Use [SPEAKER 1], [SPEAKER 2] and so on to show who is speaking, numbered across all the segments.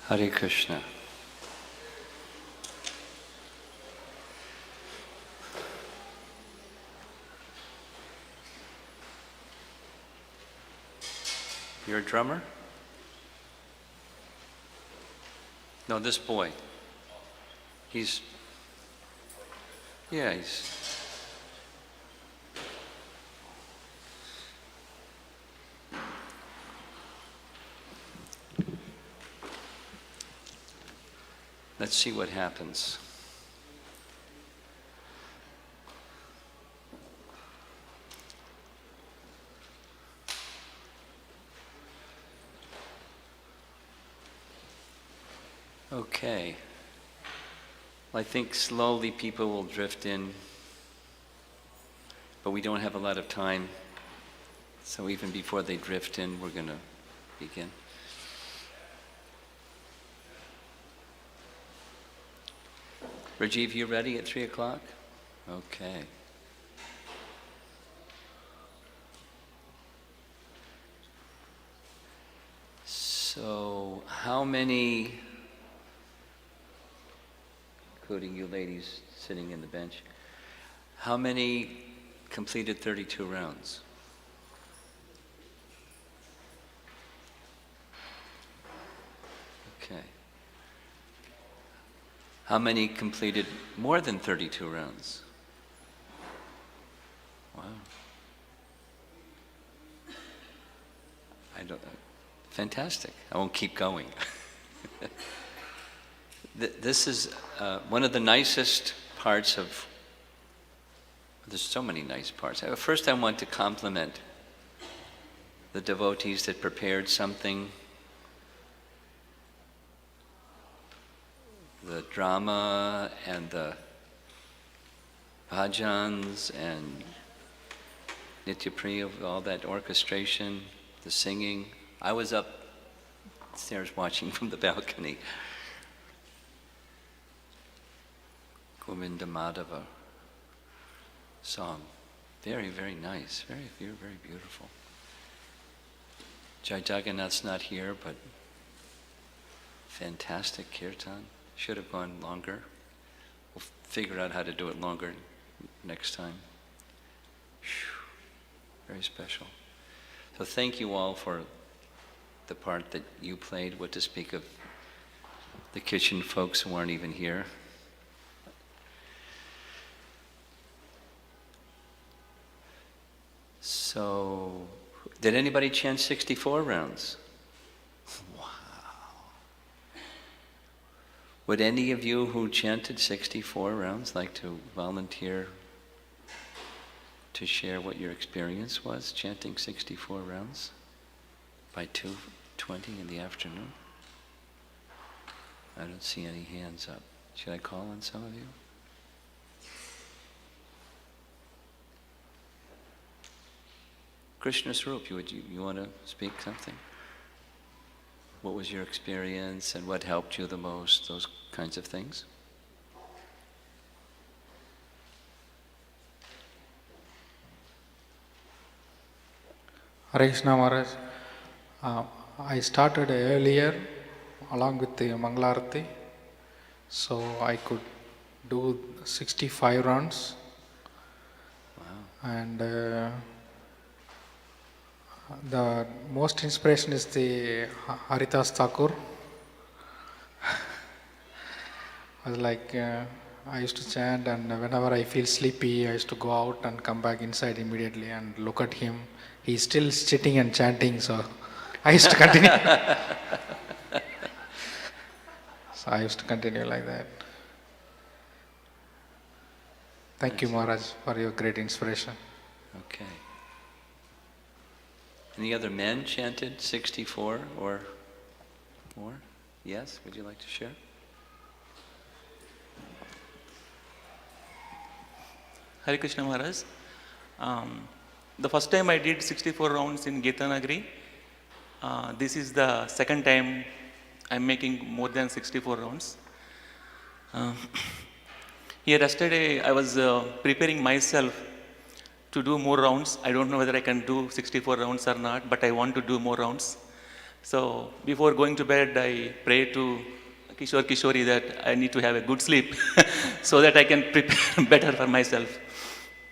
[SPEAKER 1] Hare Krishna. You're a drummer? No, this boy. He's... Let's see what happens. Okay. I think slowly people will drift in, but we don't have a lot of time. So even before they drift in, we're going to begin. Rajiv, you ready at 3 o'clock? Okay. So, how many, including you ladies sitting in the bench, how many completed 32 rounds? Okay. How many completed more than 32 rounds? Wow. Fantastic. I won't keep going. This is one of the nicest parts of, there's so many nice parts. First I want to compliment the devotees that prepared something. The drama and the bhajans and Nityapriya, all that orchestration, the singing. I was upstairs watching from the balcony. Govinda Madhava song. Very, very nice. Very, very beautiful. Jai Jagannath's not here, but fantastic kirtan. Should have gone longer. We'll figure out how to do it longer next time. Very special. So thank you all for the part that you played. What to speak of the kitchen folks who aren't even here. So, did anybody chant 64 rounds? Would any of you who chanted 64 rounds like to volunteer to share what your experience was chanting 64 rounds by 2:20 in the afternoon? I don't see any hands up. Should I call on some of you? Krishna Swarup, you want to speak something? What was your experience and what helped you the most? Those kinds of things.
[SPEAKER 2] Hare Krishna Maharaj. I started earlier along with the Mangalarati, so I could do 65 rounds.
[SPEAKER 1] Wow.
[SPEAKER 2] And the most inspiration is the Haridas Thakur. I was like, I used to chant, and whenever I feel sleepy, I used to go out and come back inside immediately and look at him. He's still sitting and chanting, so I used to continue. So I used to continue like that. Thank you, Maharaj, for your great inspiration.
[SPEAKER 1] Okay. Any other men chanted 64 or more? Yes? Would you like to share?
[SPEAKER 3] Hare Krishna Maharaj. The first time I did 64 rounds in Gita Nagari. This is the second time I'm making more than 64 rounds. Here yesterday I was preparing myself to do more rounds. I don't know whether I can do 64 rounds or not, but I want to do more rounds. So before going to bed, I pray to Kishori that I need to have a good sleep so that I can prepare better for myself.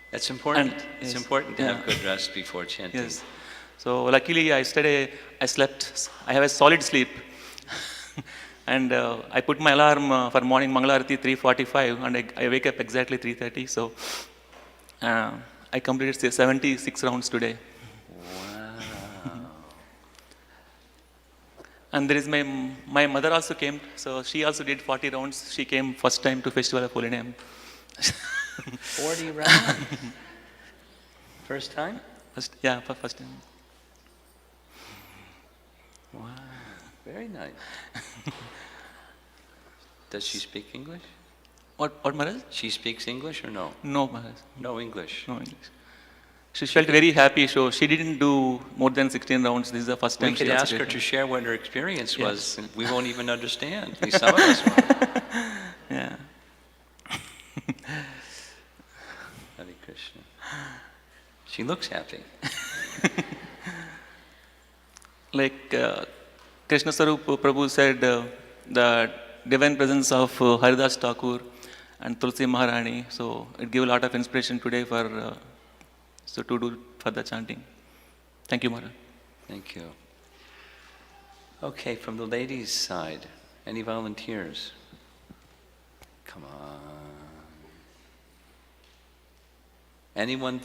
[SPEAKER 1] That's important.
[SPEAKER 3] And-
[SPEAKER 1] It's
[SPEAKER 3] yes.
[SPEAKER 1] important to have
[SPEAKER 3] Yeah.
[SPEAKER 1] good rest before chanting.
[SPEAKER 3] Yes. So luckily, yesterday I slept. I have a solid sleep, and I put my alarm for morning Mangalarati 3:45, and I wake up exactly 3:30. So I completed 76 rounds today.
[SPEAKER 1] Wow.
[SPEAKER 3] And there is my mother also came, so she also did 40 rounds. She came first time to Festival of Holy Name.
[SPEAKER 1] 40 rounds? First time?
[SPEAKER 3] Yeah, for first time.
[SPEAKER 1] Wow. Very nice. Does she speak English?
[SPEAKER 3] What Maharaj?
[SPEAKER 1] She speaks English or no?
[SPEAKER 3] No Maharaj.
[SPEAKER 1] No English.
[SPEAKER 3] No English. She felt very happy, so she didn't do more than 16 rounds. This is the first time
[SPEAKER 1] We could
[SPEAKER 3] she also
[SPEAKER 1] ask her
[SPEAKER 3] did
[SPEAKER 1] to
[SPEAKER 3] it.
[SPEAKER 1] share what her experience was.
[SPEAKER 3] Yes.
[SPEAKER 1] We won't even understand. At least some of us won't.
[SPEAKER 3] Yeah.
[SPEAKER 1] Hare Krishna. She looks happy.
[SPEAKER 3] Like Krishna Sarup Prabhu said, the divine presence of Haridas Thakur and Tulsi Maharani. So it gave a lot of inspiration today for to do further chanting. Thank you, Maharaj.
[SPEAKER 1] Thank you. Okay, from the ladies' side, any volunteers? Come on. Anyone,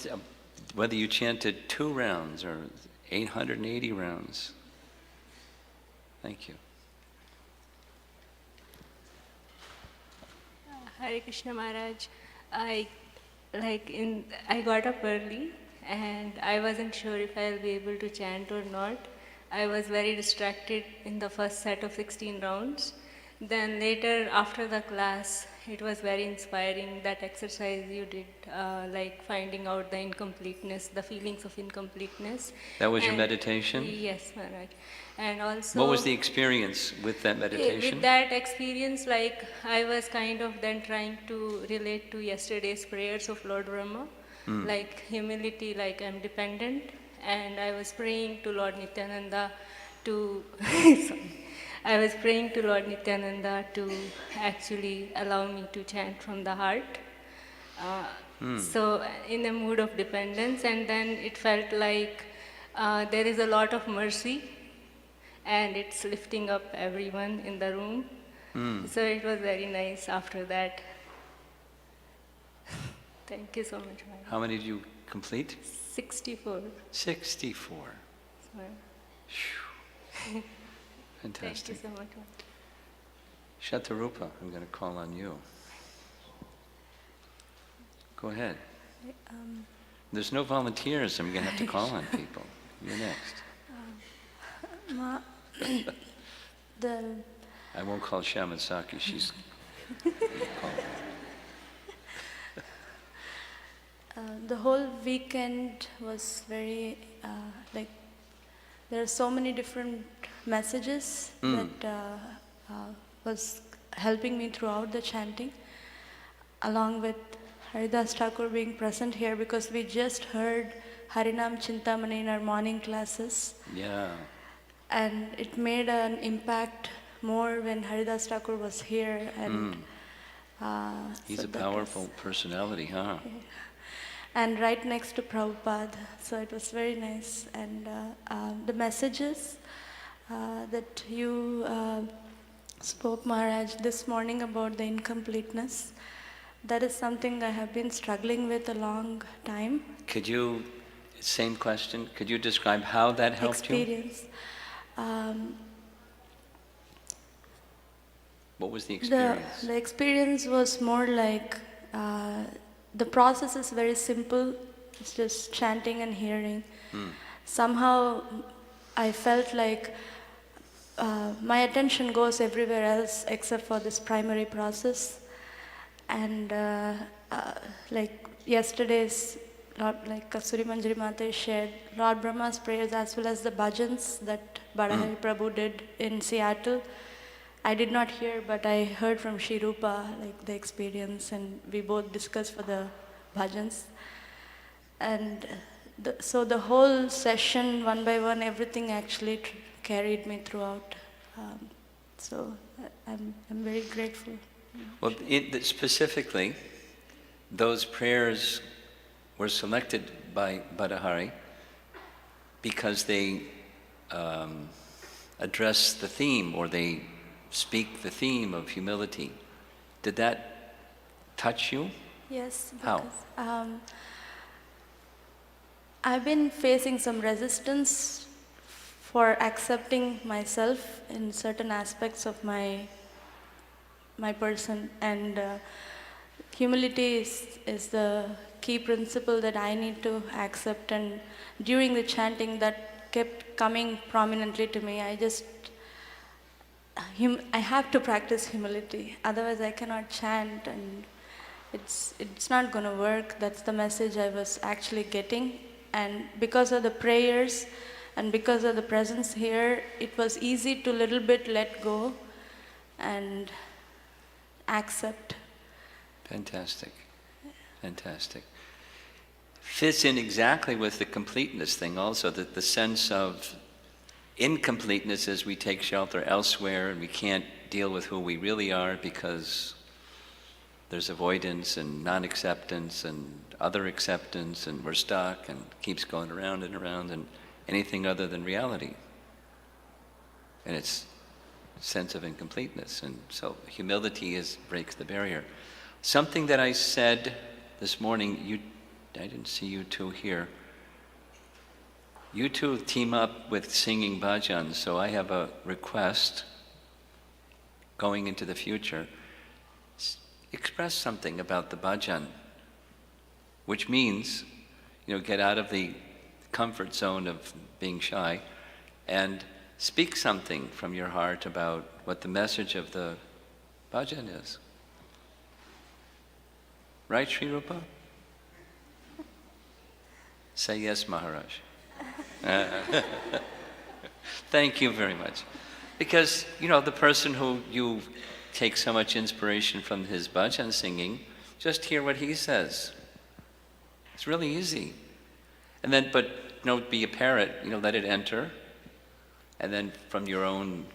[SPEAKER 1] whether you chanted 2 rounds or 880 rounds? Thank you.
[SPEAKER 4] Hare Krishna Maharaj, I got up early and I wasn't sure if I'll be able to chant or not. I was very distracted in the first set of 16 rounds. Then later after the class, it was very inspiring, that exercise you did, like finding out the incompleteness, the feelings of incompleteness.
[SPEAKER 1] That was your
[SPEAKER 4] And-
[SPEAKER 1] meditation?
[SPEAKER 4] Yes, Maharaj. And also,
[SPEAKER 1] What was the experience with that meditation?
[SPEAKER 4] with that experience, like I was kind of then trying to relate to yesterday's prayers of Lord Brahma, like humility, like I'm dependent, and I was praying to Lord Nityananda to, sorry, I was praying to Lord Nityananda to actually allow me to chant from the heart. So in a mood of dependence, and then it felt like there is a lot of mercy and it's lifting up everyone in the room. So it was very nice after that. Thank you so much, Ma'am.
[SPEAKER 1] How many did you complete?
[SPEAKER 4] 64.
[SPEAKER 1] 64.
[SPEAKER 4] So,
[SPEAKER 1] Phew.
[SPEAKER 4] thank you
[SPEAKER 1] Fantastic.
[SPEAKER 4] so much, Ma'am.
[SPEAKER 1] Shatarupa, I'm going to call on you. Go ahead. There's no volunteers. I'm going to have to call on people. You're next. I won't call Shamasaki. She's.
[SPEAKER 5] The whole weekend was very, like, there are so many different messages that was helping me throughout the chanting, along with Haridas Thakur being present here, because we just heard Harinam Chintamani in our morning classes,
[SPEAKER 1] Yeah.
[SPEAKER 5] and it made an impact more when Haridas Thakur was here, and
[SPEAKER 1] He's
[SPEAKER 5] so
[SPEAKER 1] a
[SPEAKER 5] that
[SPEAKER 1] powerful
[SPEAKER 5] was-
[SPEAKER 1] personality, huh?
[SPEAKER 5] and right next to Prabhupada, so it was very nice. And the messages that you spoke, Maharaj, this morning about the incompleteness, that is something I have been struggling with a long time.
[SPEAKER 1] Could you, same question, could you describe how that helped you?
[SPEAKER 5] Experience.
[SPEAKER 1] What was the
[SPEAKER 5] The,
[SPEAKER 1] experience?
[SPEAKER 5] the experience was more like, the process is very simple, it's just chanting and hearing. Somehow I felt like my attention goes everywhere else except for this primary process. And like yesterday's, like Kasuri Manjari Mata shared, Lord Brahma's prayers as well as the bhajans that Badahari Prabhu did in Seattle. I did not hear, but I heard from Shri Rupa, like the experience, and we both discussed for the bhajans. And so the whole session, one by one, everything actually carried me throughout. So I'm very grateful.
[SPEAKER 1] Well, specifically, those prayers were selected by Badahari because they address the theme, or they speak the theme of humility. Did that touch you?
[SPEAKER 5] Yes.
[SPEAKER 1] How?
[SPEAKER 5] Because, I've been facing some resistance for accepting myself in certain aspects of my person, and humility is the key principle that I need to accept. And during the chanting, that kept coming prominently to me. I have to practice humility, otherwise I cannot chant, and it's not going to work. That's the message I was actually getting. And because of the prayers and because of the presence here, it was easy to little bit let go and accept.
[SPEAKER 1] Fantastic. Fantastic. Fits in exactly with the completeness thing also, that the sense of incompleteness as we take shelter elsewhere and we can't deal with who we really are because there's avoidance and non-acceptance and other acceptance, and we're stuck and keeps going around and anything other than reality. And it's a sense of incompleteness. And so humility breaks the barrier. Something that I said this morning, I didn't see you two here. You two team up with singing bhajans, so I have a request going into the future. Express something about the bhajan, which means, get out of the comfort zone of being shy and speak something from your heart about what the message of the bhajan is. Right, Sri Rupa? Say yes, Maharaj. Thank you very much. Because, the person who you take so much inspiration from his bhajan singing, just hear what he says. It's really easy. And then, but don't be a parrot, let it enter. And then from your own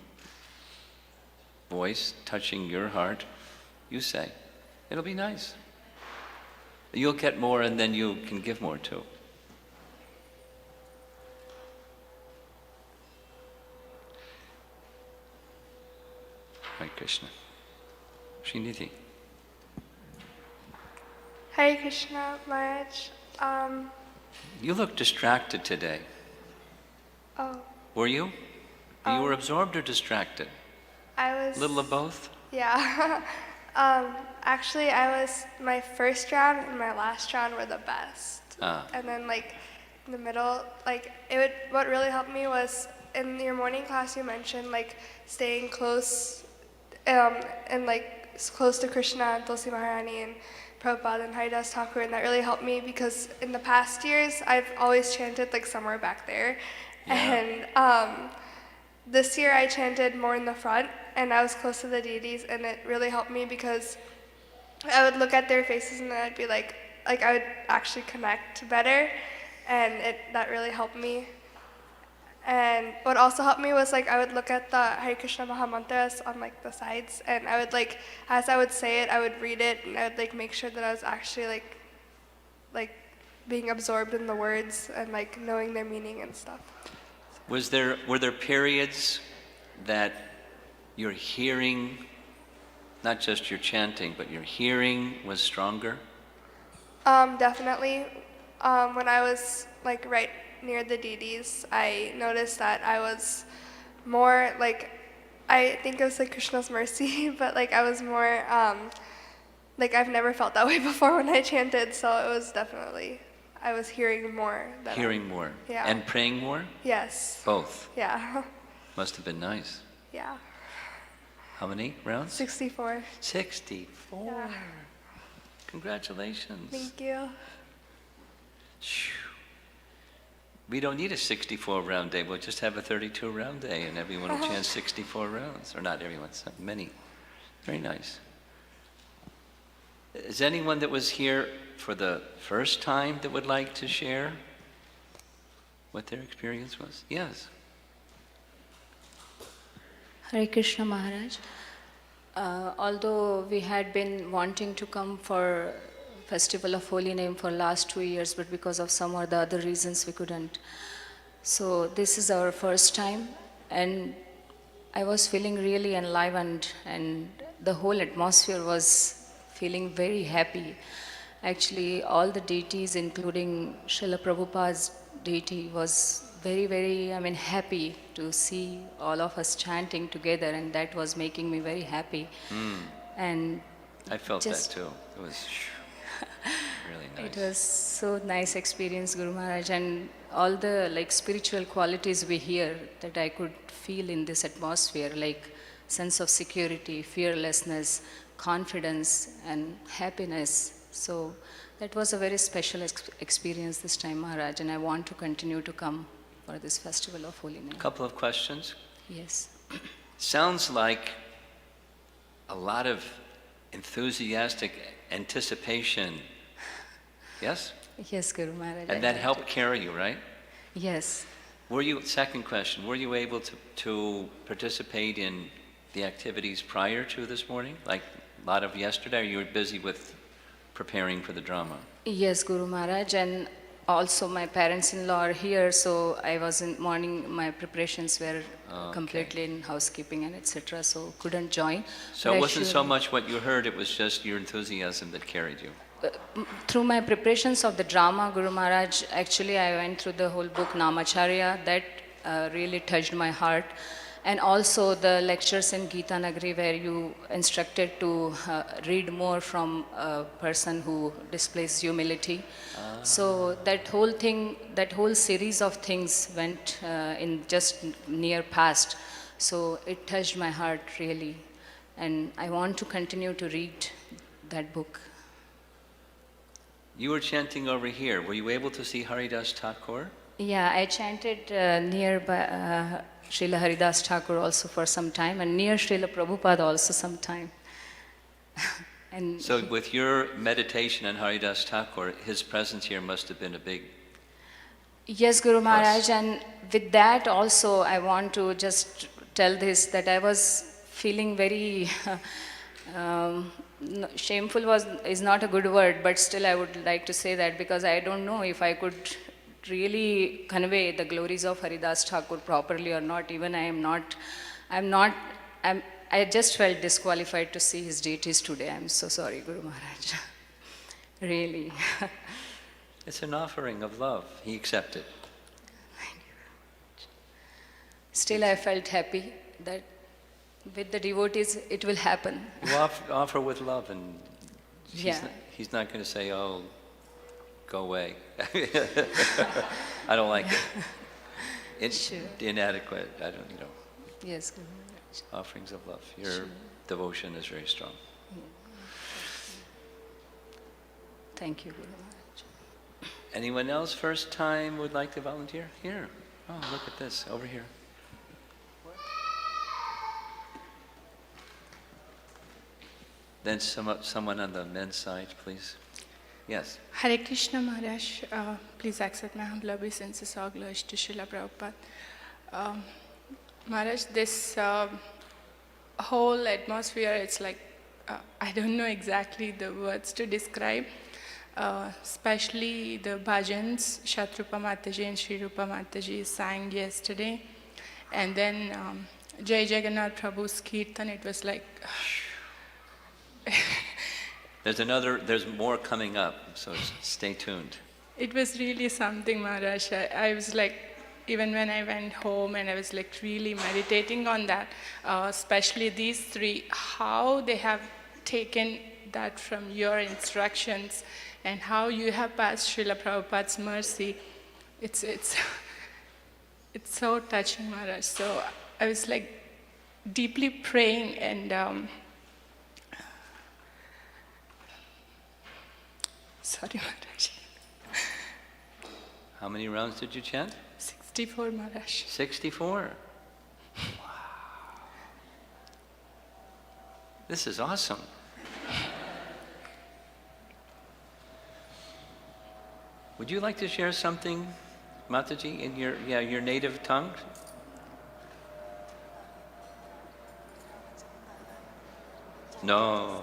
[SPEAKER 1] voice, touching your heart, you say. It'll be nice. You'll get more, and then you can give more too. Hare Krishna. Srinidhi.
[SPEAKER 6] Hare Krishna, Maharaj.
[SPEAKER 1] You look distracted today.
[SPEAKER 6] Oh,
[SPEAKER 1] Were you? You were absorbed or distracted?
[SPEAKER 6] I was.
[SPEAKER 1] A little of both?
[SPEAKER 6] Yeah. Actually, my first round and my last round were the best. And then, in the middle, what really helped me was in your morning class you mentioned, staying close, and, close to Krishna and Tulsi Maharani and Prabhupada and Haridas Thakur, and that really helped me because in the past years, I've always chanted, somewhere back there. Yeah. And this year I chanted more in the front, and I was close to the deities, and it really helped me because I would look at their faces and I'd be I would actually connect better, and that really helped me. And what also helped me was I would look at the Hare Krishna Maha Mantras on the sides, and I would as I would say it, I would read it, and I would make sure that I was actually being absorbed in the words and knowing their meaning and stuff.
[SPEAKER 1] Were there periods that your hearing, not just your chanting, but your hearing was stronger?
[SPEAKER 6] Definitely. When I was right near the deities, I noticed that I was more I think it was Krishna's mercy, but I was more I've never felt that way before when I chanted, so it was definitely, I was hearing more.
[SPEAKER 1] Hearing more.
[SPEAKER 6] Yeah.
[SPEAKER 1] And praying more?
[SPEAKER 6] Yes.
[SPEAKER 1] Both?
[SPEAKER 6] Yeah.
[SPEAKER 1] Must have been nice.
[SPEAKER 6] Yeah.
[SPEAKER 1] How many rounds?
[SPEAKER 6] 64.
[SPEAKER 1] 64.
[SPEAKER 6] Yeah.
[SPEAKER 1] Congratulations.
[SPEAKER 6] Thank you.
[SPEAKER 1] Phew. We don't need a 64 round day, we'll just have a 32 round day and everyone will chant 64 rounds. Or not everyone, many. Very nice. Is anyone that was here for the first time that would like to share what their experience was? Yes.
[SPEAKER 7] Hare Krishna Maharaj. Although we had been wanting to come for Festival of Holy Name for last 2 years, but because of some or the other reasons we couldn't. So this is our first time, and I was feeling really enlivened, and the whole atmosphere was feeling very happy. Actually, all the deities, including Srila Prabhupada's deity, was very, very, happy to see all of us chanting together, and that was making me very happy. And
[SPEAKER 1] I felt
[SPEAKER 7] just-
[SPEAKER 1] that too. It was really nice.
[SPEAKER 7] it was so nice experience, Guru Maharaj, and all the spiritual qualities we hear that I could feel in this atmosphere, like sense of security, fearlessness, confidence, and happiness. So that was a very special experience this time, Maharaj, and I want to continue to come for this Festival of Holy Name.
[SPEAKER 1] Couple of questions.
[SPEAKER 7] Yes.
[SPEAKER 1] Sounds like a lot of enthusiastic anticipation. Yes?
[SPEAKER 7] Yes, Guru Maharaj.
[SPEAKER 1] And that helped carry you, right?
[SPEAKER 7] Yes.
[SPEAKER 1] Second question, were you able to participate in the activities prior to this morning? Like a lot of yesterday, or you were busy with preparing for the drama?
[SPEAKER 7] Yes, Guru Maharaj, and also my parents-in-law are here, so I was in morning, my preparations were completely in housekeeping and etc., so couldn't join.
[SPEAKER 1] So
[SPEAKER 7] But
[SPEAKER 1] it
[SPEAKER 7] I
[SPEAKER 1] wasn't so
[SPEAKER 7] surely-
[SPEAKER 1] much what you heard, it was just your enthusiasm that carried you.
[SPEAKER 7] Through my preparations of the drama, Guru Maharaj, actually I went through the whole book Namacharya, that really touched my heart. And also the lectures in Gita Nagari where you instructed to read more from a person who displays humility. So that whole thing, that whole series of things went in just near past. So it touched my heart really. And I want to continue to read that book.
[SPEAKER 1] You were chanting over here. Were you able to see Haridas Thakur?
[SPEAKER 7] Yeah, I chanted nearby Srila Haridas Thakur also for some time, and near Srila Prabhupada also some time. And
[SPEAKER 1] So with your meditation on Haridas Thakur, his presence here must have been a big...
[SPEAKER 7] yes, Guru Maharaj, and with that also I want to just tell this, that I was feeling very shameful is not a good word, but still I would like to say that because I don't know if I could really convey the glories of Haridas Thakur properly or not. Even I just felt disqualified to see his deities today. I'm so sorry, Guru Maharaj. Really.
[SPEAKER 1] It's an offering of love. He accepted.
[SPEAKER 7] Still I felt happy that with the devotees it will happen.
[SPEAKER 1] You offer with love, and
[SPEAKER 7] Yeah.
[SPEAKER 1] he's not going to say, oh, go away. I don't like it. It's
[SPEAKER 7] Sure.
[SPEAKER 1] inadequate. I don't,
[SPEAKER 7] Yes, Guru Maharaj.
[SPEAKER 1] offerings of love. Your devotion is very strong.
[SPEAKER 7] Thank you, Guru Maharaj.
[SPEAKER 1] Anyone else first time would like to volunteer? Here. Oh, look at this, over here. Then someone on the men's side, please. Yes.
[SPEAKER 8] Hare Krishna Maharaj, please accept my humble obeisances, all glories to Srila Prabhupada. Maharaj, this whole atmosphere, it's like, I don't know exactly the words to describe, especially the bhajans Shatrupa Mataji and Shri Rupa Mataji sang yesterday. And then Jai Jagannath Prabhu's Kirtan, it was like...
[SPEAKER 1] There's more coming up, so stay tuned.
[SPEAKER 8] It was really something, Maharaj. I was like, even when I went home and I was like really meditating on that, especially these three, how they have taken that from your instructions and how you have passed Srila Prabhupada's mercy. It's so touching, Maharaj. So I was like deeply praying and sorry, Maharaj.
[SPEAKER 1] How many rounds did you chant?
[SPEAKER 8] 64, Maharaj.
[SPEAKER 1] 64. Wow. This is awesome. Would you like to share something, Mataji, in your native tongue? No,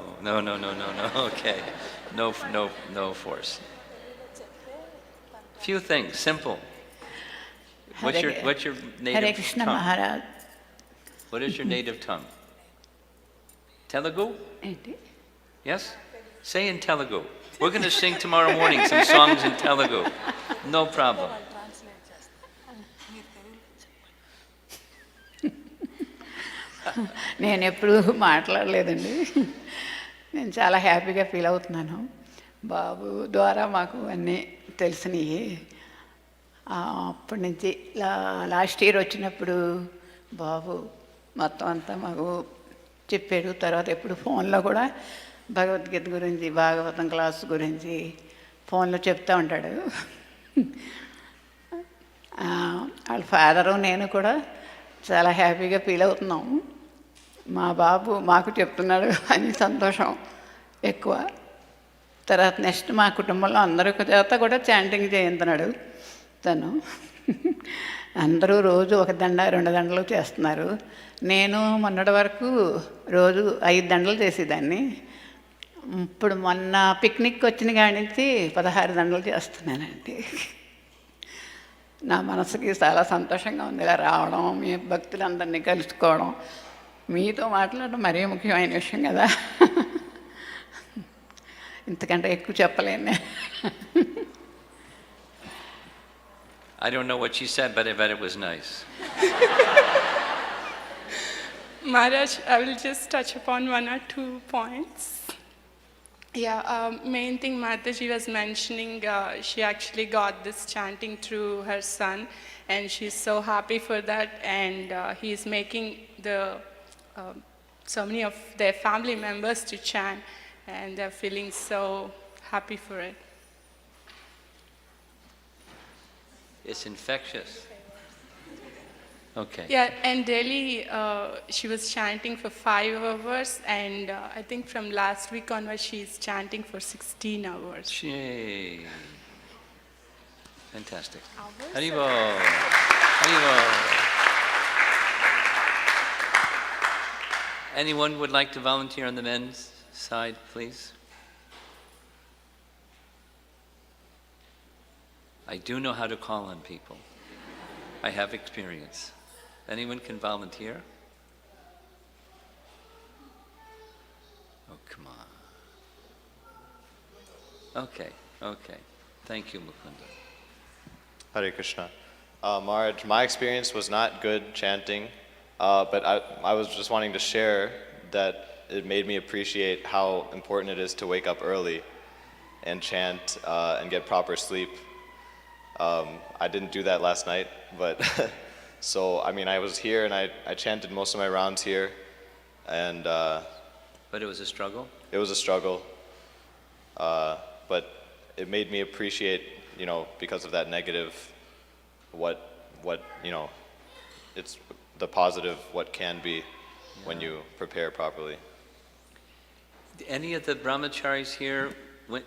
[SPEAKER 1] okay. No force. Few things, simple. What's your
[SPEAKER 9] Hare
[SPEAKER 1] native
[SPEAKER 9] Krishna
[SPEAKER 1] tongue?
[SPEAKER 9] Maharaj.
[SPEAKER 1] What is your native tongue? Telugu?
[SPEAKER 9] ఏంటి?
[SPEAKER 1] Yes? Say in Telugu. We're going to sing tomorrow morning some songs in Telugu. No problem.
[SPEAKER 9] నేను ఎప్పుడూ మాట్లాడలేదండి. నేను చాలా హ్యాపీగా feel అవుతున్నాను. బాబు ద్వారా మాకు అన్నీ తెలిసినవి. అప్పటి నుంచి లాస్ట్ ఇయర్ వచ్చినప్పుడు బాబు మొత్తం అంతా మాకు చెప్పాడు. తర్వాత ఎప్పుడు ఫోన్లో కూడా భగవద్గీత గురించి, భాగవతం క్లాస్ గురించి ఫోన్లో చెప్తూ ఉంటాడు. వాళ్ళ ఫాదరు నేను కూడా చాలా హ్యాపీగా ఫీల్ అవుతున్నాం. మా బాబు మాకు చెప్తున్నాడు అని సంతోషం ఎక్కువ. తర్వాత నెక్స్ట్ మా కుటుంబంలో అందరి చేత కూడా చాంటింగ్ చేయించున్నాడు తను. అందరూ రోజు 1 దండ 2 దండలు చేస్తున్నారు. నేను మొన్నటి వరకు రోజు 5 దండలు చేసేదాన్ని. ఇప్పుడు మొన్న పిక్నిక్ వచ్చిన కాడి నుంచి 16 దండలు చేస్తున్నానండి. నా మనసుకి చాలా సంతోషంగా ఉంది ఇలా రావడం, మీ భక్తులందరినీ కలుసుకోవడం, మీతో మాట్లాడడం మరీ ముఖ్యమైన విషయం కదా. ఇంతకంటే ఎక్కువ చెప్పలేను నేను.
[SPEAKER 1] I don't know what she said, but I bet it was nice.
[SPEAKER 8] Maharaj, I will just touch upon 1 or 2 points. Yeah, main thing Mataji was mentioning, she actually got this chanting through her son, and she's so happy for that, and he's making so many of their family members to chant, and they're feeling so happy for it.
[SPEAKER 1] It's infectious. Okay.
[SPEAKER 8] Yeah, and daily she was chanting for 5 hours, and I think from last week onwards she's chanting for 16 hours.
[SPEAKER 1] Yay. Fantastic.
[SPEAKER 8] Hours?
[SPEAKER 1] Haribo. Haribo. Anyone would like to volunteer on the men's side, please? I do know how to call on people. I have experience. Anyone can volunteer? Oh, come on. Okay. Thank you, Mukunda.
[SPEAKER 10] Hare Krishna. Maharaj, my experience was not good chanting, but I was just wanting to share that it made me appreciate how important it is to wake up early and chant and get proper sleep. I didn't do that last night, but so I mean I was here and I chanted most of my rounds here, and
[SPEAKER 1] But it was a struggle?
[SPEAKER 10] it was a struggle, but it made me appreciate, because of that negative, what it's the positive, what can be when you prepare properly.
[SPEAKER 1] Any of the brahmacharis here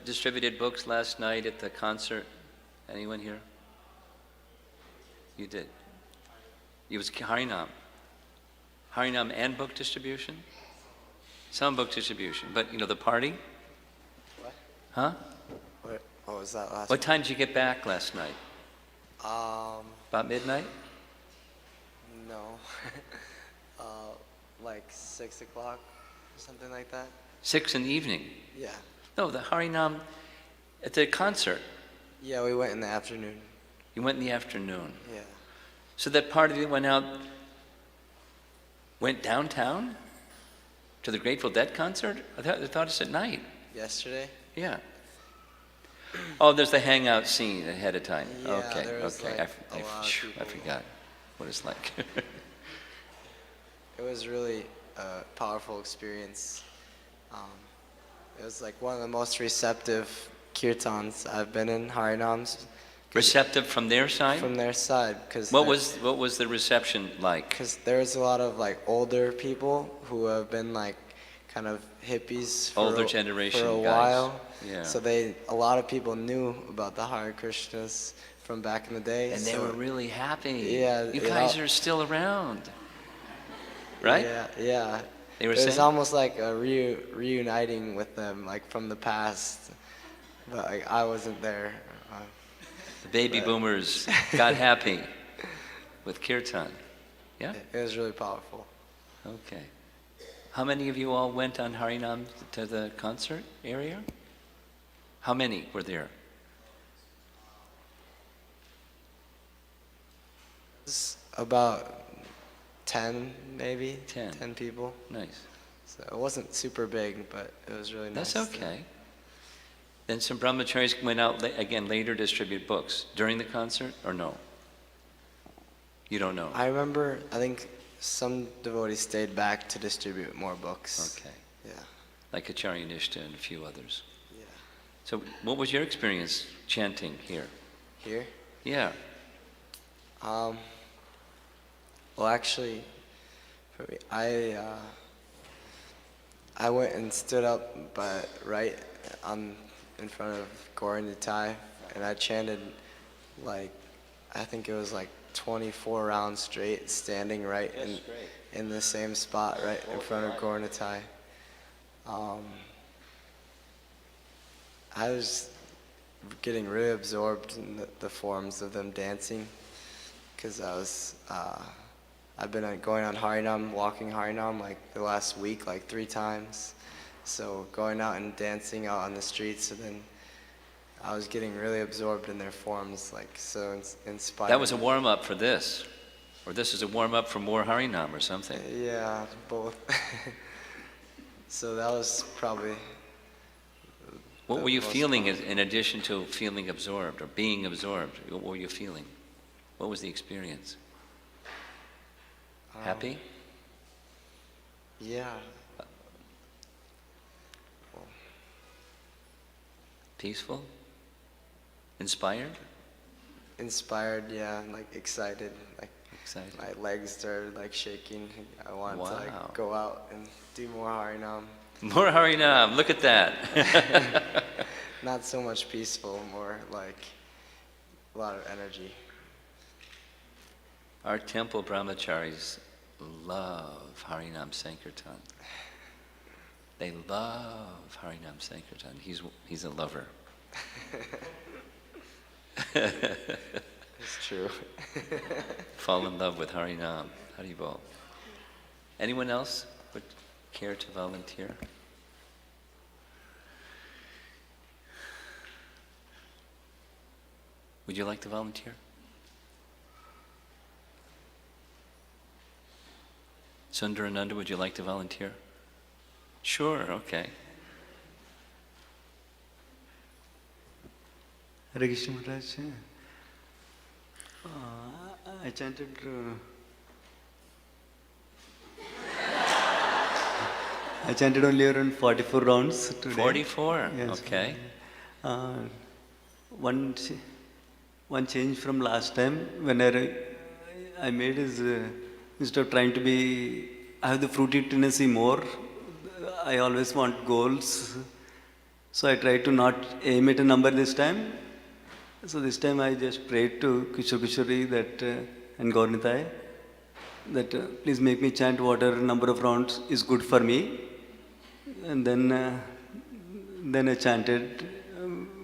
[SPEAKER 1] distributed books last night at the concert? Anyone here? You did. It was Harinam. Harinam and book distribution? Some book distribution, but the party?
[SPEAKER 11] What?
[SPEAKER 1] Huh?
[SPEAKER 11] What was that last
[SPEAKER 1] What time did you get back last night? About midnight?
[SPEAKER 11] No. Like 6 o'clock or something like that.
[SPEAKER 1] 6 in the evening?
[SPEAKER 11] Yeah.
[SPEAKER 1] No, the Harinam at the concert.
[SPEAKER 11] Yeah, we went in the afternoon.
[SPEAKER 1] You went in the afternoon.
[SPEAKER 11] Yeah.
[SPEAKER 1] So that party that went downtown to the Grateful Dead concert? I thought it's at night.
[SPEAKER 11] Yesterday?
[SPEAKER 1] Yeah. Oh, there's the hangout scene ahead of time.
[SPEAKER 11] Yeah,
[SPEAKER 1] Okay.
[SPEAKER 11] there was, like, a lot of
[SPEAKER 1] I
[SPEAKER 11] people.
[SPEAKER 1] forgot what it's like.
[SPEAKER 11] It was really a powerful experience. It was like one of the most receptive kirtans I've been in, Harinams.
[SPEAKER 1] Receptive from their side?
[SPEAKER 11] From their side, because
[SPEAKER 1] What was the reception like?
[SPEAKER 11] Because there's a lot of like older people who have been like kind of hippies
[SPEAKER 1] Older generation
[SPEAKER 11] for a
[SPEAKER 1] guys.
[SPEAKER 11] while.
[SPEAKER 1] Yeah.
[SPEAKER 11] So a lot of people knew about the Hare Krishnas from back in the day.
[SPEAKER 1] And they were really happy.
[SPEAKER 11] Yeah,
[SPEAKER 1] You guys are still around. Right?
[SPEAKER 11] Yeah.
[SPEAKER 1] They were
[SPEAKER 11] it was
[SPEAKER 1] saying?
[SPEAKER 11] almost like a reuniting with them, like from the past. But like, I wasn't there.
[SPEAKER 1] The baby
[SPEAKER 11] but-
[SPEAKER 1] boomers got happy with kirtan. Yeah?
[SPEAKER 11] It was really powerful.
[SPEAKER 1] Okay. How many of you all went on Harinam to the concert area? How many were there?
[SPEAKER 11] It's about 10, maybe.
[SPEAKER 1] 10.
[SPEAKER 11] 10 people.
[SPEAKER 1] Nice.
[SPEAKER 11] So it wasn't super big, but it was really nice.
[SPEAKER 1] That's okay. Then some brahmacharis went out again later distribute books during the concert or no? You don't know?
[SPEAKER 11] I remember, I think some devotees stayed back to distribute more books.
[SPEAKER 1] Okay.
[SPEAKER 11] Yeah.
[SPEAKER 1] Like Acharya Nishta and a few others.
[SPEAKER 11] Yeah.
[SPEAKER 1] So what was your experience chanting here?
[SPEAKER 11] Here?
[SPEAKER 1] Yeah.
[SPEAKER 11] Well, actually, for me, I went and stood up, but right in front of Gaura Nitai, and I chanted like, I think it was like 24 rounds straight, standing right in the same spot, right in front of Gaura Nitai. I was getting really absorbed in the forms of them dancing, because I've been going on Harinam, walking Harinam like the last week, like 3 times. So going out and dancing out on the streets, and then I was getting really absorbed in their forms, like so inspired.
[SPEAKER 1] That was a warm-up for this. Or this is a warm-up for more Harinam or something.
[SPEAKER 11] Yeah, both. So that was probably...
[SPEAKER 1] What
[SPEAKER 11] the
[SPEAKER 1] were you
[SPEAKER 11] most
[SPEAKER 1] feeling
[SPEAKER 11] fun.
[SPEAKER 1] in addition to feeling absorbed or being absorbed? What were you feeling? What was the experience? Happy?
[SPEAKER 11] Yeah.
[SPEAKER 1] Peaceful? Inspired?
[SPEAKER 11] Inspired, yeah, and like excited, like
[SPEAKER 1] Excited?
[SPEAKER 11] my legs started like shaking. I wanted to
[SPEAKER 1] Wow.
[SPEAKER 11] like go out and do more Harinam.
[SPEAKER 1] More Harinam, look at that.
[SPEAKER 11] Not so much peaceful, more like a lot of energy.
[SPEAKER 1] Our temple brahmacharis love Harinam Sankirtan. They love Harinam Sankirtan. He's a lover.
[SPEAKER 11] It's true.
[SPEAKER 1] Fall in love with Harinam. Haribol. Anyone else would care to volunteer? Would you like to volunteer? Sundarananda, would you like to volunteer? Sure, okay.
[SPEAKER 12] Hare Krishna Maharaj. I chanted I chanted only around 44 rounds today.
[SPEAKER 1] 44?
[SPEAKER 12] Yes.
[SPEAKER 1] Okay.
[SPEAKER 12] One change from last time when I made is instead of trying to have the fruitiness more, I always want goals. So I tried to not aim at a number this time. So this time I just prayed to Kishori that and Gaura Nitai that please make me chant whatever number of rounds is good for me. And then I chanted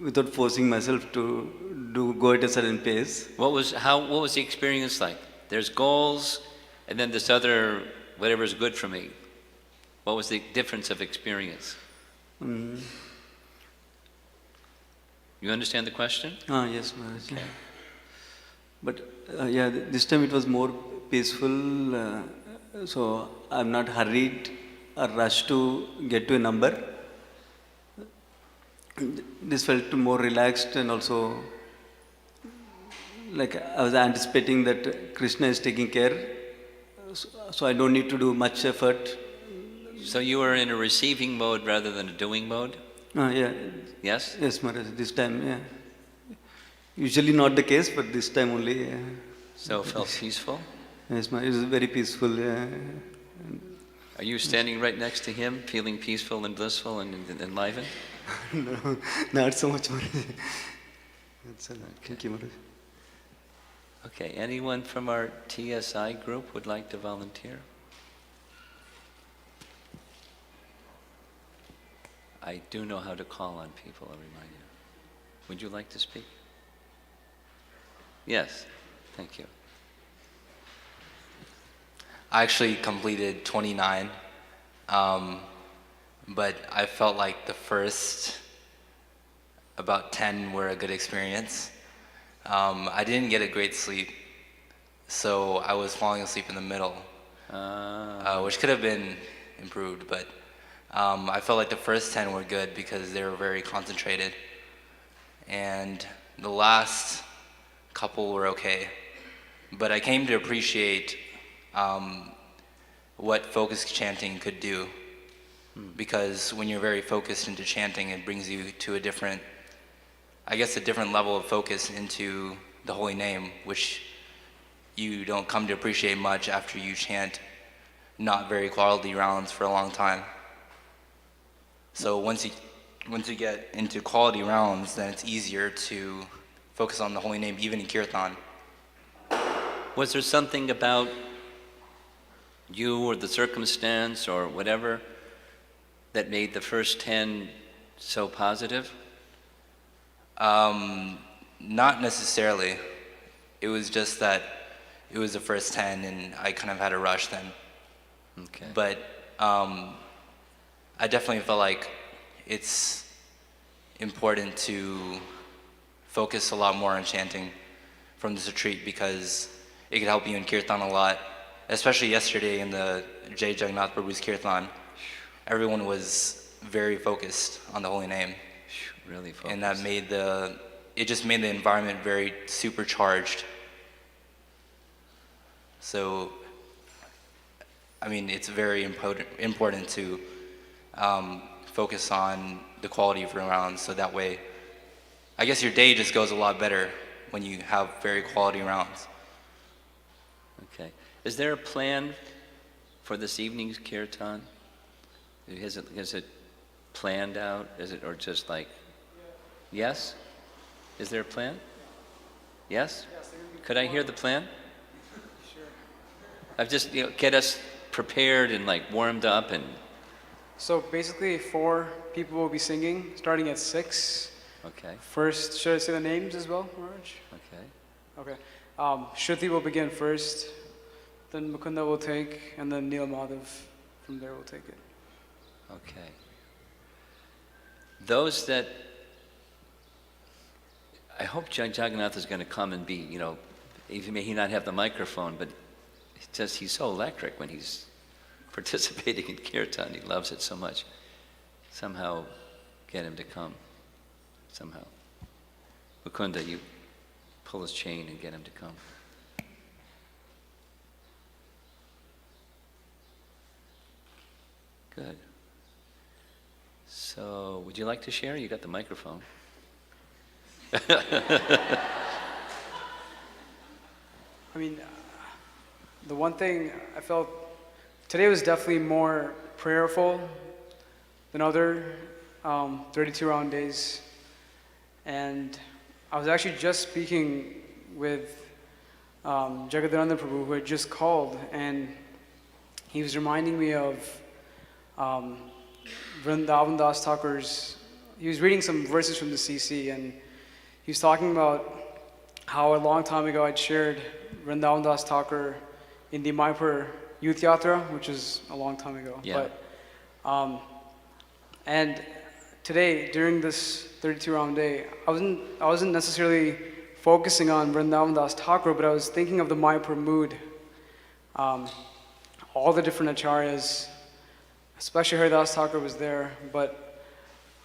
[SPEAKER 12] without forcing myself to go at a certain pace.
[SPEAKER 1] What was the experience like? There's goals, and then this other, whatever is good for me. What was the difference of experience? You understand the question?
[SPEAKER 12] Yes, Maharaj. Okay. But yeah, this time it was more peaceful. So I'm not hurried or rushed to get to a number. This felt more relaxed, and also like I was anticipating that Krishna is taking care, so I don't need to do much effort.
[SPEAKER 1] So you were in a receiving mode rather than a doing mode?
[SPEAKER 12] Yeah.
[SPEAKER 1] Yes?
[SPEAKER 12] Yes, Maharaj, this time, yeah. Usually not the case, but this time only. Yeah.
[SPEAKER 1] So it felt peaceful?
[SPEAKER 12] Yes, Maharaj, it was very peaceful. Yeah.
[SPEAKER 1] Are you standing right next to him, feeling peaceful and blissful and enlivened?
[SPEAKER 12] No, not so much, Maharaj. Thank you, Maharaj.
[SPEAKER 1] Okay, anyone from our TSI group would like to volunteer? I do know how to call on people, I'll remind you. Would you like to speak? Yes, thank you.
[SPEAKER 13] I actually completed 29, but I felt like the first about 10 were a good experience. I didn't get a great sleep, so I was falling asleep in the middle, which could have been improved, but I felt like the first 10 were good because they were very concentrated, and the last couple were okay. But I came to appreciate what focused chanting could do, because when you're very focused into chanting, it brings you to a different, I guess, a different level of focus into the holy name, which you don't come to appreciate much after you chant not very quality rounds for a long time. So once you get into quality rounds, then it's easier to focus on the holy name, even in kirtan.
[SPEAKER 1] Was there something about you or the circumstance or whatever that made the first 10 so positive?
[SPEAKER 13] Not necessarily. It was just that it was the first 10 and I kind of had a rush then.
[SPEAKER 1] Okay.
[SPEAKER 13] But I definitely felt like it's important to focus a lot more on chanting from this retreat, because it could help you in kirtan a lot. Especially yesterday in the Jai Jagannath Prabhu's kirtan, everyone was very focused on the holy name.
[SPEAKER 1] Really focused.
[SPEAKER 13] And that it just made the environment very supercharged. So, I mean, it's very important to focus on the quality of your rounds, so that way, I guess your day just goes a lot better when you have very quality rounds.
[SPEAKER 1] Okay. Is there a plan for this evening's kirtan? Is it planned out? Is it, or just like, yes? Is there a plan? Yes? Could I hear the plan?
[SPEAKER 14] Sure.
[SPEAKER 1] I've just, get us prepared and like warmed up and.
[SPEAKER 14] So basically 4 people will be singing, starting at 6.
[SPEAKER 1] Okay.
[SPEAKER 14] First, should I say the names as well, Maharaj?
[SPEAKER 1] Okay.
[SPEAKER 14] Okay. Shruti will begin first, then Mukunda will take, and then Neil Madhav from there will take it.
[SPEAKER 1] Okay. Those that, I hope Jagannath is going to come and be, even may he not have the microphone, but he's so electric when he's participating in kirtan. He loves it so much. Somehow get him to come. Somehow. Mukunda, you pull his chain and get him to come. Good. So, would you like to share? You got the microphone.
[SPEAKER 14] I mean, the one thing I felt today was definitely more prayerful than other 32 round days. And I was actually just speaking with Jagadananda Prabhu, who had just called, and he was reminding me of Vrindavan Das Thakur's, he was reading some verses from the CC, and he was talking about how a long time ago I'd shared Vrindavan Das Thakur in the Mayapur Youth Yatra, which is a long time ago.
[SPEAKER 1] Yeah.
[SPEAKER 14] But, and today, during this 32 round day, I wasn't necessarily focusing on Vrindavan Das Thakur, but I was thinking of the Mayapur mood. All the different acharyas, especially Haridas Thakur was there, but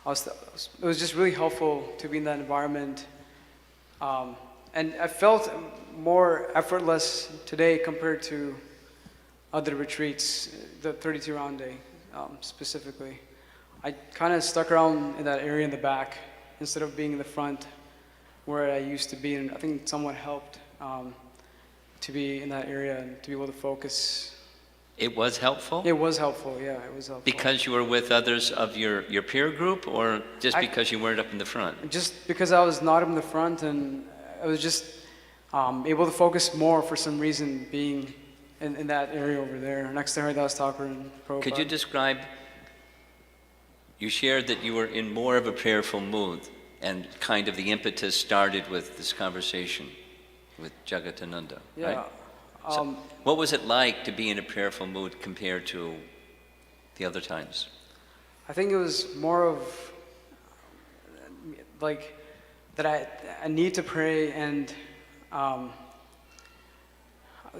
[SPEAKER 14] it was just really helpful to be in that environment. And I felt more effortless today compared to other retreats, the 32 round day specifically. I kind of stuck around in that area in the back instead of being in the front where I used to be, and I think it somewhat helped to be in that area and to be able to focus.
[SPEAKER 1] It was helpful?
[SPEAKER 14] It was helpful, yeah, it was helpful.
[SPEAKER 1] Because you were with others of your peer group, or just because you weren't up in the front?
[SPEAKER 14] Just because I was not in the front, and I was just able to focus more for some reason being in that area over there, next to Haridas Thakur and Prabhupada.
[SPEAKER 1] Could you describe you shared that you were in more of a prayerful mood, and kind of the impetus started with this conversation with Jagatananda,
[SPEAKER 14] Yeah.
[SPEAKER 1] right? So what was it like to be in a prayerful mood compared to the other times?
[SPEAKER 14] I think it was more of like that I need to pray, and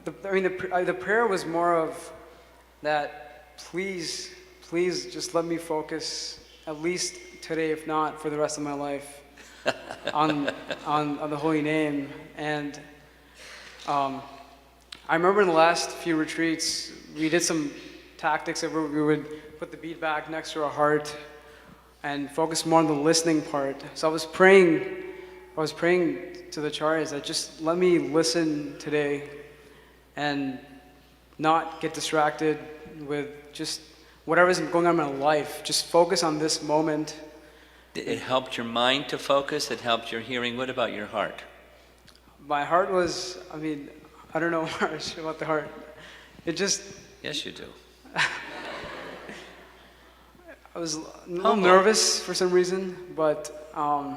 [SPEAKER 14] the prayer was more of that. Please just let me focus at least today, if not for the rest of my life, on the holy name. And I remember in the last few retreats we did some tactics that we would put the bead bag next to our heart and focus more on the listening part. So I was praying to the acharyas that just let me listen today and not get distracted with just whatever's going on in my life. Just focus on this moment.
[SPEAKER 1] It helped your mind to focus, it helped your hearing. What about your heart?
[SPEAKER 14] My heart was, I don't know much about the heart. It just...
[SPEAKER 1] Yes, you do.
[SPEAKER 14] I was a little nervous for some reason, but I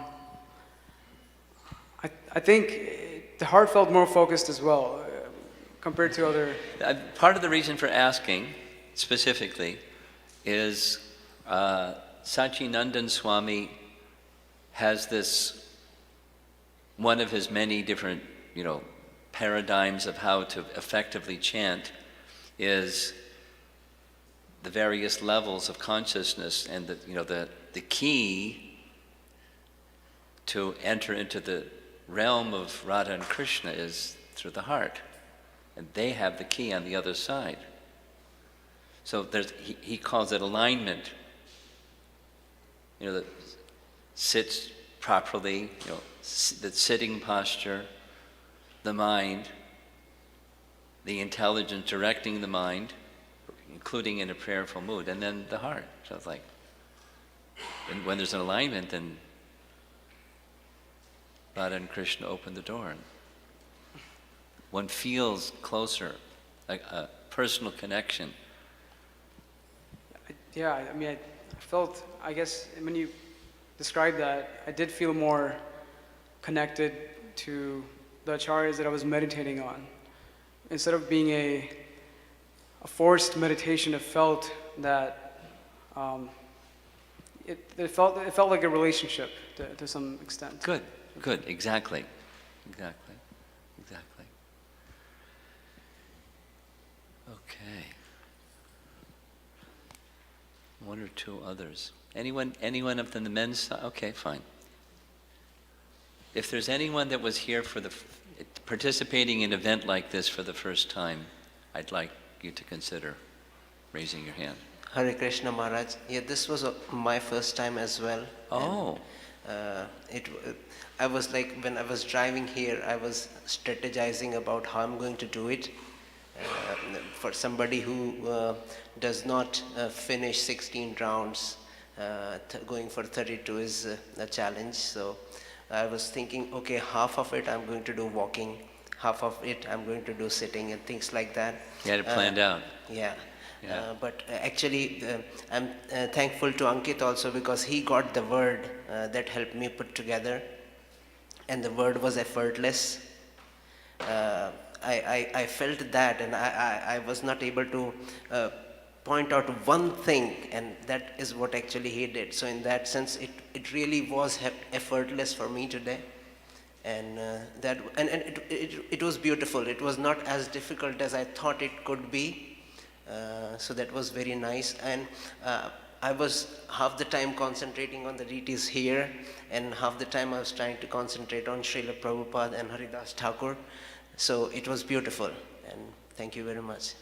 [SPEAKER 14] think the heart felt more focused as well compared to other...
[SPEAKER 1] Part of the reason for asking specifically is Sachinandan Swami has this, one of his many different, paradigms of how to effectively chant is the various levels of consciousness, and the key to enter into the realm of Radha and Krishna is through the heart, and they have the key on the other side. So he calls it alignment. That sits properly, the sitting posture, the mind, the intelligence directing the mind, including in a prayerful mood, and then the heart. So it's like, and when there's an alignment, then Radha and Krishna open the door, and one feels closer, like a personal connection.
[SPEAKER 14] Yeah, I felt, I guess, when you described that, I did feel more connected to the acharyas that I was meditating on. Instead of being a forced meditation, it felt that it felt like a relationship to some extent.
[SPEAKER 1] Good, exactly. Okay. One or two others. Anyone up in the men's side? Okay, fine. If there's anyone that was here for participating in an event like this for the first time, I'd like you to consider raising your hand.
[SPEAKER 15] Hare Krishna Maharaj. Yeah, this was my first time as well.
[SPEAKER 1] Oh.
[SPEAKER 15] And, I was like, when I was driving here, I was strategizing about how I'm going to do it. For somebody who does not finish 16 rounds, going for 32 is a challenge. So I was thinking, okay, half of it I'm going to do walking, half of it I'm going to do sitting and things like that.
[SPEAKER 1] You had it planned out.
[SPEAKER 15] Yeah. But actually, I'm thankful to Ankit also, because he got the word that helped me put together, and the word was effortless. I felt that, and I was not able to point out one thing, and that is what actually he did. So in that sense, it really was effortless for me today, and it was beautiful. It was not as difficult as I thought it could be. So that was very nice, and I was half the time concentrating on the deities here, and half the time I was trying to concentrate on Srila Prabhupada and Haridas Thakur. So it was beautiful, and thank you very much.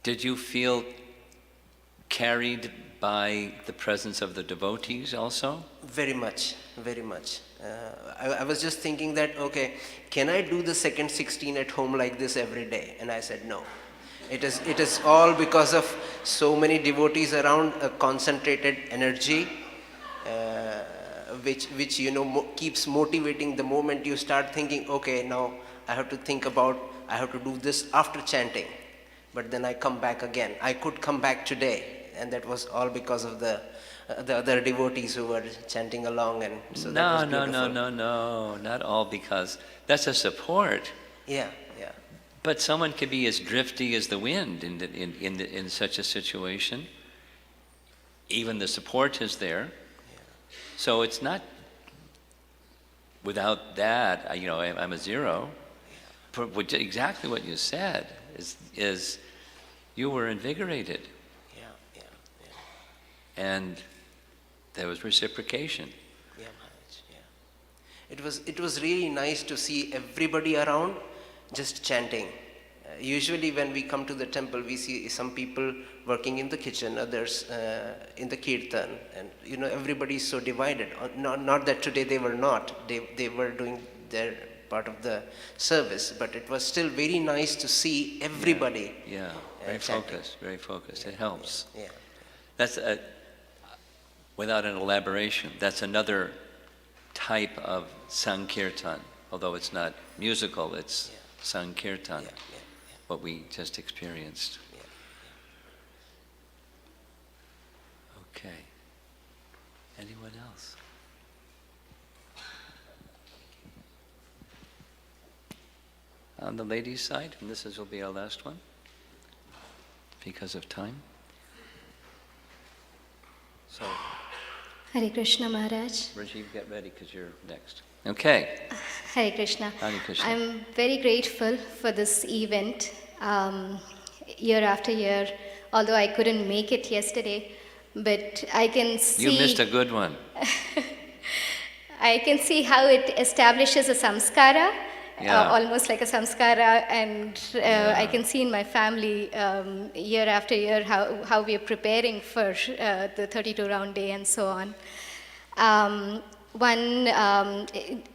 [SPEAKER 1] Did you feel carried by the presence of the devotees also?
[SPEAKER 15] Very much, very much. I was just thinking that, okay, can I do the second 16 at home like this every day? And I said no. It is all because of so many devotees around, a concentrated energy, which keeps motivating. The moment you start thinking, okay, now I have to do this after chanting. but then I come back again. I could come back today, and that was all because of the other devotees who were chanting along, and so that was beautiful.
[SPEAKER 1] No, not all because. That's a support.
[SPEAKER 15] Yeah, yeah.
[SPEAKER 1] But someone can be as drifty as the wind in such a situation. Even the support is there.
[SPEAKER 15] Yeah.
[SPEAKER 1] So it's not, without that, I'm a zero. But exactly what you said is you were invigorated.
[SPEAKER 15] Yeah.
[SPEAKER 1] And there was reciprocation.
[SPEAKER 15] Yeah, Maharaj, yeah. It was really nice to see everybody around just chanting. Usually when we come to the temple, we see some people working in the kitchen, others in the kirtan, and everybody is so divided. Not that today they were not. They were doing their part of the service, but it was still very nice to see everybody.
[SPEAKER 1] Yeah, very focused. It helps.
[SPEAKER 15] Yeah.
[SPEAKER 1] That's without an elaboration. That's another type of sankirtan, although it's not musical. It's sankirtan. What we just experienced. Okay. Anyone else? On the ladies' side, and will be our last one, because of time. So,
[SPEAKER 16] Hare Krishna Maharaj.
[SPEAKER 1] Rajiv, get ready because you're next. Okay.
[SPEAKER 16] Hare Krishna.
[SPEAKER 1] Hare Krishna.
[SPEAKER 16] I'm very grateful for this event year after year, although I couldn't make it yesterday, but I can see...
[SPEAKER 1] You missed a good one.
[SPEAKER 16] I can see how it establishes a samskara,
[SPEAKER 1] Yeah.
[SPEAKER 16] almost like a samskara, and I can see in my family year after year how we are preparing for the 32-round day and so on.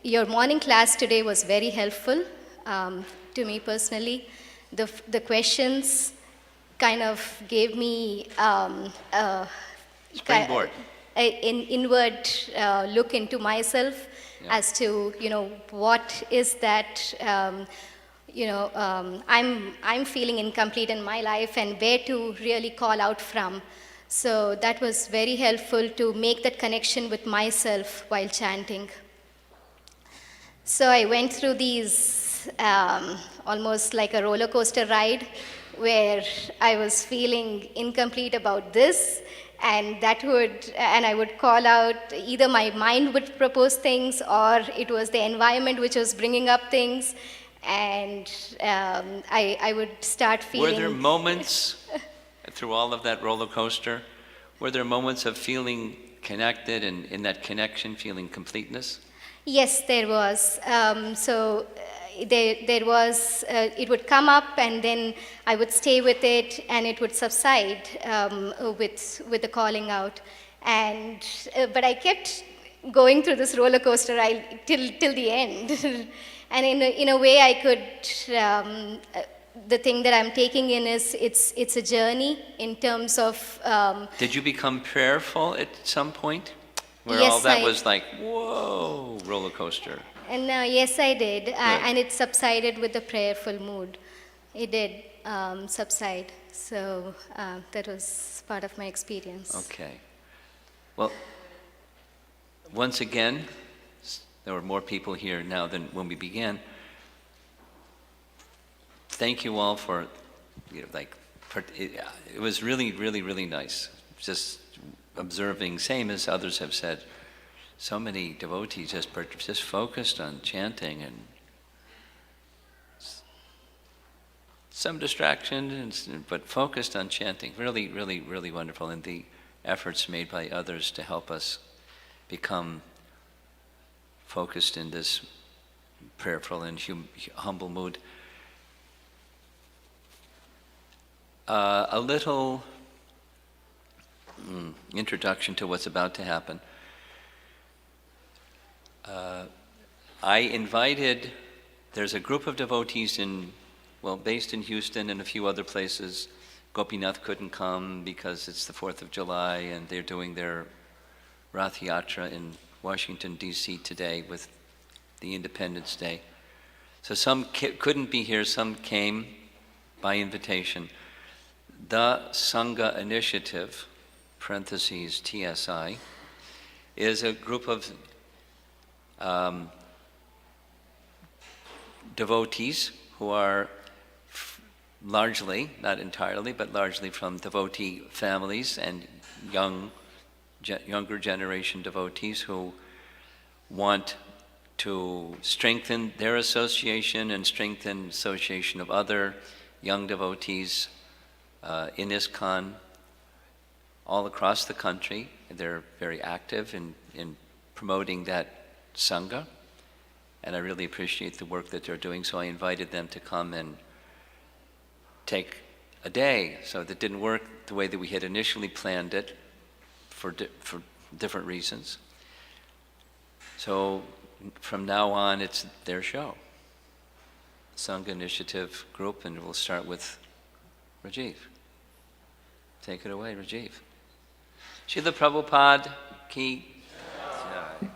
[SPEAKER 16] Your morning class today was very helpful to me personally. The questions kind of gave me
[SPEAKER 1] Springboard.
[SPEAKER 16] an inward look into myself as to what is that I'm feeling incomplete in my life and where to really call out from. So that was very helpful to make that connection with myself while chanting. So I went through these almost like a roller coaster ride where I was feeling incomplete about this, and I would call out, either my mind would propose things or it was the environment which was bringing up things, and I would start feeling...
[SPEAKER 1] Were there moments through all of that roller coaster, were there moments of feeling connected and in that connection feeling completeness?
[SPEAKER 16] Yes, there was. There was, it would come up and then I would stay with it and it would subside with the calling out. But I kept going through this roller coaster ride till the end. And in a way I could, the thing that I'm taking in is it's a journey in terms of...
[SPEAKER 1] Did you become prayerful at some point? Where
[SPEAKER 16] Yes,
[SPEAKER 1] all that was like, whoa, roller coaster.
[SPEAKER 16] And yes, I did. And it subsided with the prayerful mood. It did subside. So that was part of my experience.
[SPEAKER 1] Okay. Well, once again, there were more people here now than when we began. Thank you all for, it was really, really, really nice. Just observing, same as others have said, so many devotees just focused on chanting, and some distraction, but focused on chanting. Really, really, really wonderful. And the efforts made by others to help us become focused in this prayerful and humble mood. A little introduction to what's about to happen. I invited, there's a group of devotees based in Houston and a few other places. Gopinath couldn't come because it's the 4th of July and they're doing their Rath Yatra in Washington, D.C. today with the Independence Day. So some couldn't be here, some came by invitation. the Sangha Initiative, parentheses TSI, is a group of devotees who are largely, not entirely, but largely from devotee families and younger generation devotees who want to strengthen their association and strengthen association of other young devotees in ISKCON all across the country. They're very active in promoting that Sangha, and I really appreciate the work that they're doing, so I invited them to come and take a day. So that didn't work the way that we had initially planned it for different reasons. So from now on, it's their show. Sangha Initiative Group, and we'll start with Rajiv. Take it away, Rajiv. Srila Prabhupada ki jai.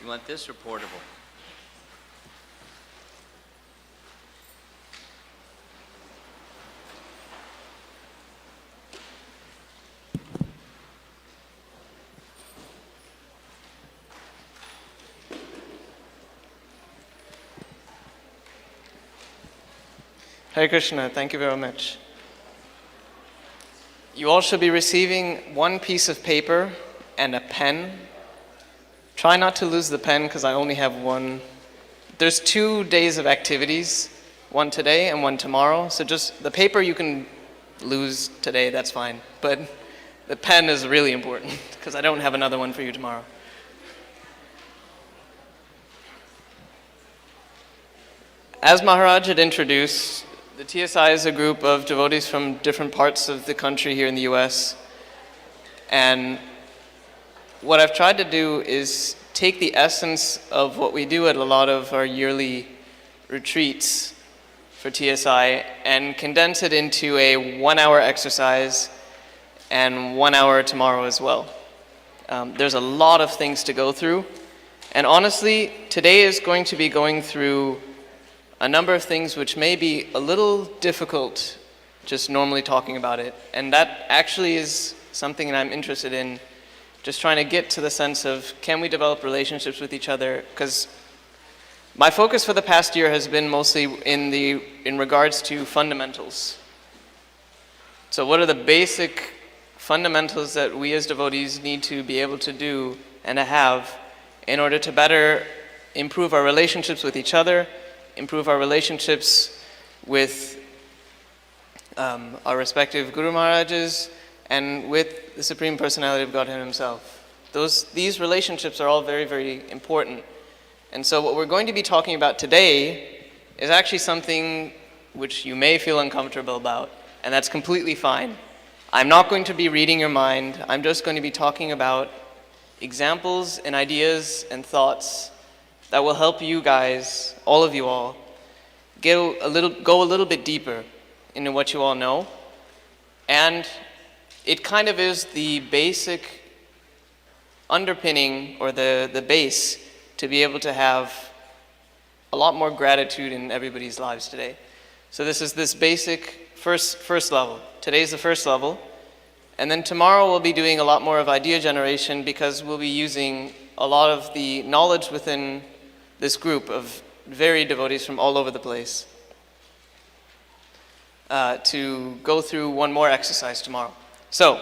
[SPEAKER 1] You want this or portable?
[SPEAKER 17] Hare Krishna, thank you very much. You all should be receiving one piece of paper and a pen. Try not to lose the pen because I only have one. There's 2 days of activities, one today and one tomorrow. So just the paper you can lose today, that's fine. But the pen is really important because I don't have another one for you tomorrow. As Maharaj had introduced, the TSI is a group of devotees from different parts of the country here in the US. And what I've tried to do is take the essence of what we do at a lot of our yearly retreats for TSI and condense it into a 1-hour exercise and 1 hour tomorrow as well. There's a lot of things to go through. And honestly, today is going to be going through a number of things which may be a little difficult just normally talking about it. And that actually is something that I'm interested in, just trying to get to the sense of, can we develop relationships with each other? Because my focus for the past year has been mostly in regards to fundamentals. So what are the basic fundamentals that we as devotees need to be able to do and to have in order to better improve our relationships with each other, improve our relationships with our respective Guru Maharajas, and with the Supreme Personality of Godhead Himself. These relationships are all very, very important. And so what we're going to be talking about today is actually something which you may feel uncomfortable about, and that's completely fine. I'm not going to be reading your mind. I'm just going to be talking about examples and ideas and thoughts that will help you guys, all of you all, go a little bit deeper into what you all know. And it kind of is the basic underpinning or the base to be able to have a lot more gratitude in everybody's lives today. So this is this basic first level. Today's the first level. And then tomorrow we'll be doing a lot more of idea generation because we'll be using a lot of the knowledge within this group of varied devotees from all over the place to go through one more exercise tomorrow. So,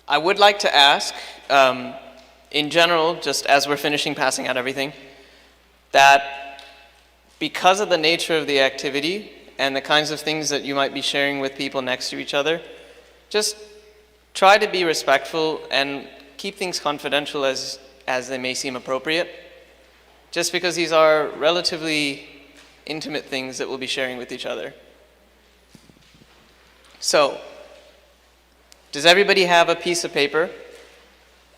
[SPEAKER 17] I would like to ask, in general, just as we're finishing passing out everything, that because of the nature of the activity and the kinds of things that you might be sharing with people next to each other, just try to be respectful and keep things confidential as they may seem appropriate, just because these are relatively intimate things that we'll be sharing with each other. So, does everybody have a piece of paper?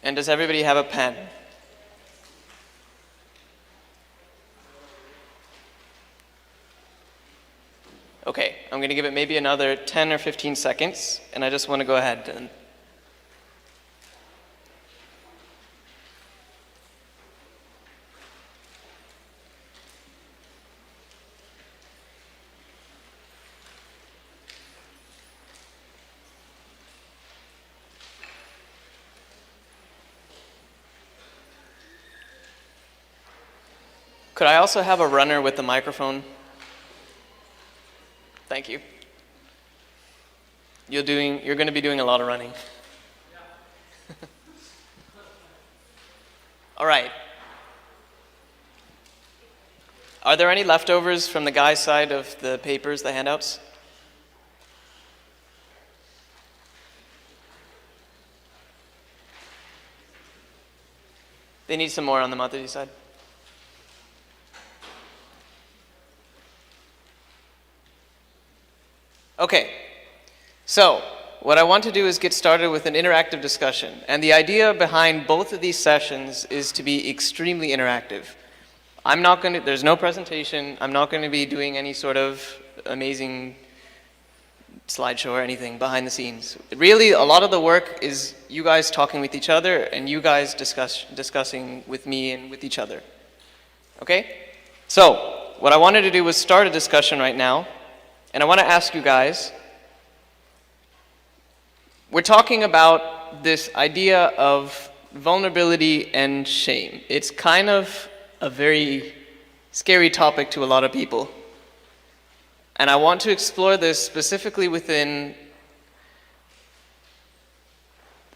[SPEAKER 17] And does everybody have a pen? Okay, I'm going to give it maybe another 10 or 15 seconds, and I just want to go ahead and Could I also have a runner with the microphone? Thank you. You're going to be doing a lot of running. All right. Are there any leftovers from the guy's side of the papers, the handouts? They need some more on the Mataji side. Okay, so what I want to do is get started with an interactive discussion. And the idea behind both of these sessions is to be extremely interactive. There's no presentation. I'm not going to be doing any sort of amazing slideshow or anything behind the scenes. Really, a lot of the work is you guys talking with each other and you guys discussing with me and with each other. Okay? So, what I wanted to do was start a discussion right now. And I want to ask you guys, we're talking about this idea of vulnerability and shame. It's kind of a very scary topic to a lot of people. And I want to explore this specifically within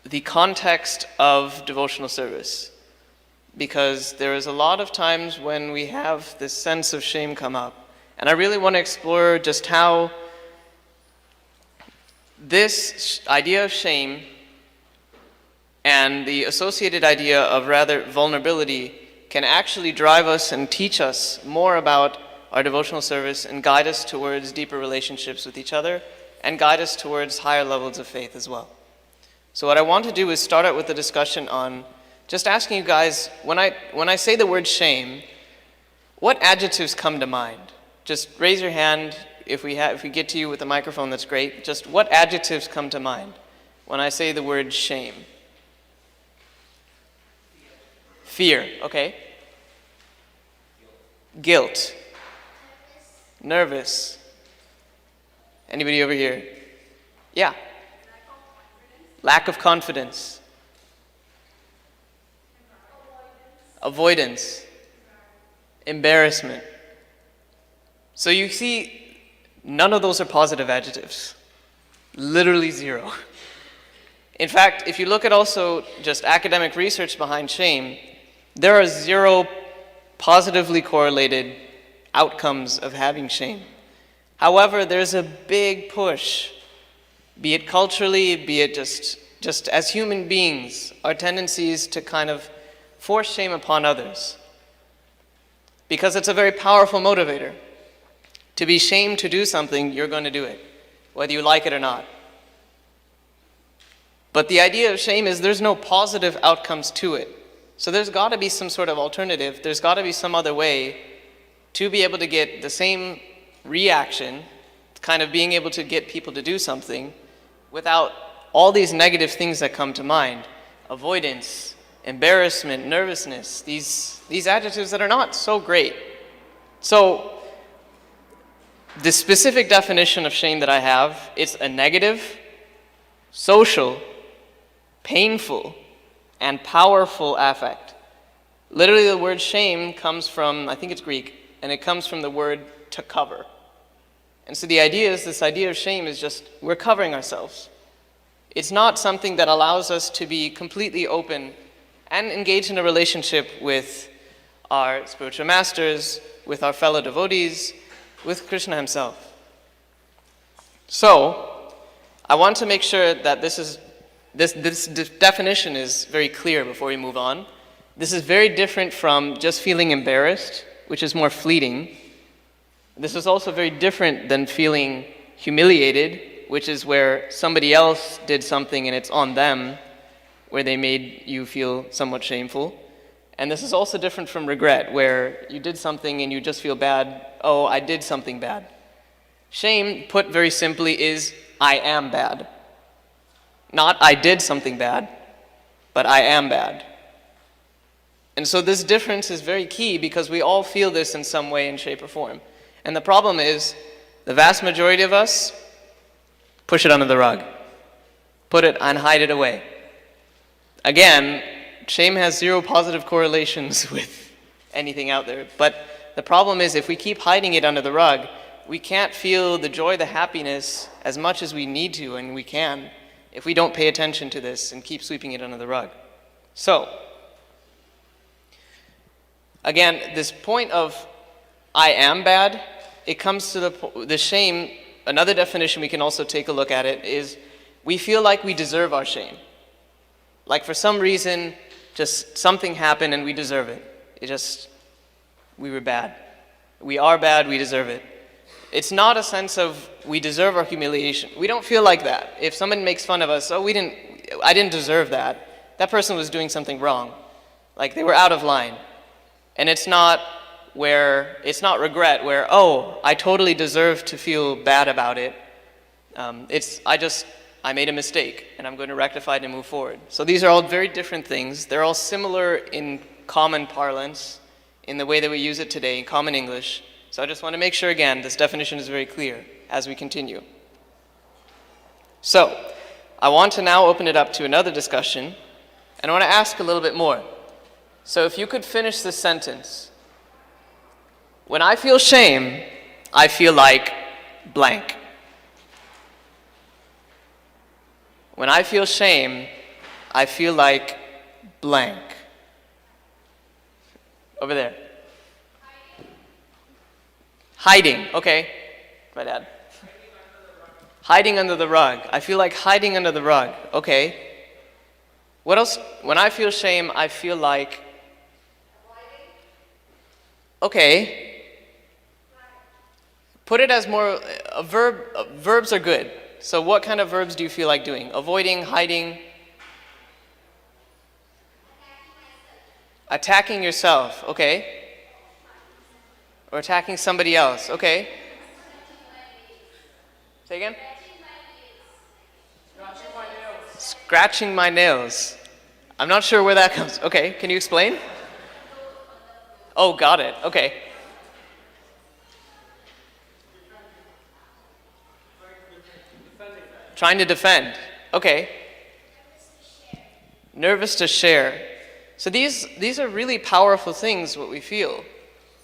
[SPEAKER 17] the context of devotional service. Because there is a lot of times when we have this sense of shame come up. And I really want to explore just how this idea of shame and the associated idea of rather vulnerability can actually drive us and teach us more about our devotional service and guide us towards deeper relationships with each other and guide us towards higher levels of faith as well. So what I want to do is start out with a discussion on just asking you guys, when I say the word shame, what adjectives come to mind? Just raise your hand. If we get to you with a microphone, that's great. Just what adjectives come to mind when I say the word shame? Fear, okay. Guilt. Nervous. Anybody over here? Yeah. Lack of confidence. Avoidance. Embarrassment. So you see, none of those are positive adjectives. Literally zero. In fact, if you look at also just academic research behind shame, there are 0 positively correlated outcomes of having shame. However, there's a big push, be it culturally, be it just as human beings, our tendencies to kind of force shame upon others. Because it's a very powerful motivator. To be shamed to do something, you're going to do it, whether you like it or not. But the idea of shame is there's no positive outcomes to it. So there's got to be some sort of alternative. There's got to be some other way to be able to get the same reaction, kind of being able to get people to do something without all these negative things that come to mind. Avoidance, embarrassment, nervousness, these adjectives that are not so great. So the specific definition of shame that I have, it's a negative, social, painful, and powerful affect. Literally the word shame comes from, I think it's Greek, and it comes from the word to cover. And so the idea is, this idea of shame is just, we're covering ourselves. It's not something that allows us to be completely open and engage in a relationship with our spiritual masters, with our fellow devotees, with Krishna himself. So, I want to make sure that this definition is very clear before we move on. This is very different from just feeling embarrassed, which is more fleeting. This is also very different than feeling humiliated, which is where somebody else did something and it's on them, where they made you feel somewhat shameful. And this is also different from regret, where you did something and you just feel bad. Oh, I did something bad. Shame, put very simply, is I am bad. Not I did something bad, but I am bad. And so this difference is very key because we all feel this in some way, in shape, or form. And the problem is, the vast majority of us push it under the rug. Put it and hide it away. Again, shame has 0 positive correlations with anything out there. But the problem is if we keep hiding it under the rug, we can't feel the joy, the happiness as much as we need to and we can if we don't pay attention to this and keep sweeping it under the rug. So, again, this point of I am bad, it comes to the shame. Another definition we can also take a look at it is we feel like we deserve our shame. Like for some reason, just something happened and we deserve it. We were bad. We are bad, we deserve it. It's not a sense of we deserve our humiliation. We don't feel like that. If someone makes fun of us, I didn't deserve that. That person was doing something wrong. Like they were out of line. And it's not regret where, I totally deserve to feel bad about it. I made a mistake and I'm going to rectify it and move forward. So these are all very different things. They're all similar in common parlance, in the way that we use it today, in common English. So I just want to make sure, again, this definition is very clear as we continue. So, I want to now open it up to another discussion, and I want to ask a little bit more. So if you could finish this sentence. When I feel shame, I feel like blank. When I feel shame, I feel like blank. Over there. Hiding, okay. My dad. Hiding under the rug. I feel like hiding under the rug. Okay. What else? When I feel shame, I feel like... Okay. Put it as more... A verb. Verbs are good. So what kind of verbs do you feel like doing? Avoiding, hiding... Attacking yourself, okay. Or attacking somebody else, okay. Say again? Scratching my nails. I'm not sure where that comes. Okay, can you explain? Oh, got it, okay. Trying to defend, okay. Nervous to share. So these are really powerful things, what we feel,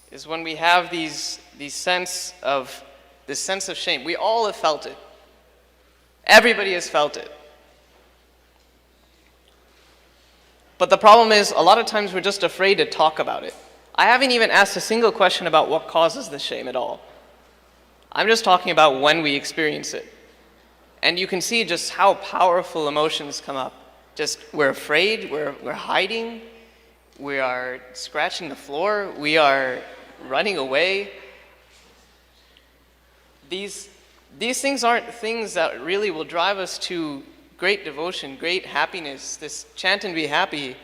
[SPEAKER 17] is when we have this sense of shame. We all have felt it. Everybody has felt it. But the problem is, a lot of times we're just afraid to talk about it. I haven't even asked a single question about what causes the shame at all. I'm just talking about when we experience it. And you can see just how powerful emotions come up. Just, we're afraid, we're hiding, we are scratching the floor, we are running away. These things aren't things that really will drive us to great devotion, great happiness, this chant and be happy.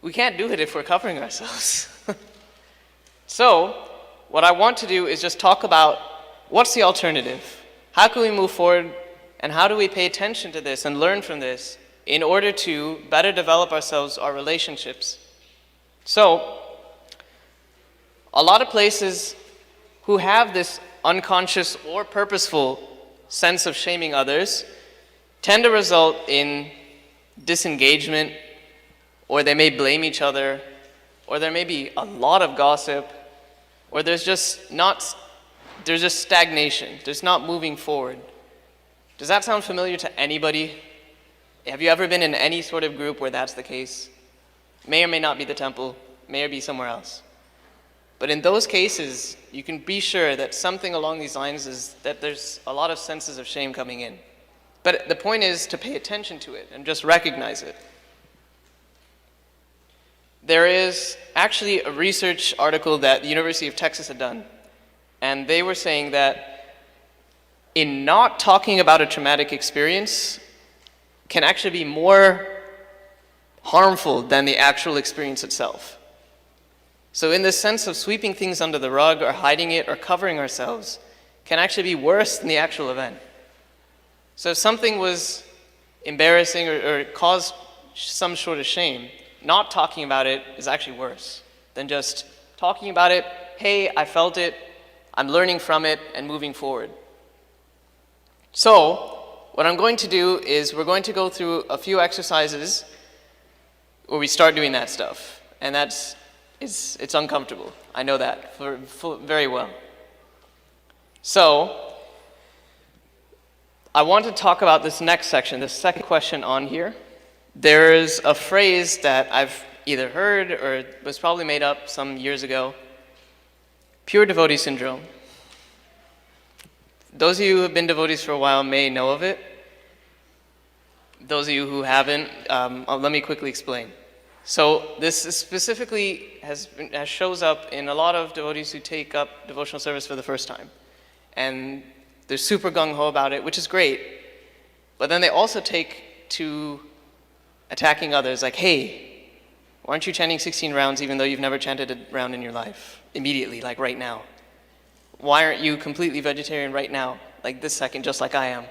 [SPEAKER 17] We can't do it if we're covering ourselves. So, what I want to do is just talk about what's the alternative? How can we move forward, and how do we pay attention to this and learn from this in order to better develop ourselves, our relationships? So, a lot of places who have this unconscious or purposeful sense of shaming others tend to result in disengagement, or they may blame each other, or there may be a lot of gossip, or there's just stagnation. There's not moving forward. Does that sound familiar to anybody? Have you ever been in any sort of group where that's the case? May or may not be the temple, may be somewhere else. But in those cases, you can be sure that something along these lines is that there's a lot of senses of shame coming in. But the point is to pay attention to it and just recognize it. There is actually a research article that the University of Texas had done, and they were saying that in not talking about a traumatic experience can actually be more harmful than the actual experience itself. So in this sense of sweeping things under the rug or hiding it or covering ourselves can actually be worse than the actual event. So if something was embarrassing or caused some sort of shame, not talking about it is actually worse than just talking about it. Hey, I felt it, I'm learning from it and moving forward. So what I'm going to do is we're going to go through a few exercises where we start doing that stuff. And that's it's uncomfortable. I know that very well. So, I want to talk about this next section, the second question on here. There's a phrase that I've either heard or was probably made up some years ago, pure devotee syndrome. Those of you who have been devotees for a while may know of it. Those of you who haven't, let me quickly explain. So this is specifically shows up in a lot of devotees who take up devotional service for the first time. And they're super gung-ho about it, which is great. But then they also take to attacking others like, hey, why aren't you chanting 16 rounds even though you've never chanted a round in your life? Immediately, like right now. Why aren't you completely vegetarian right now, like this second, just like I am?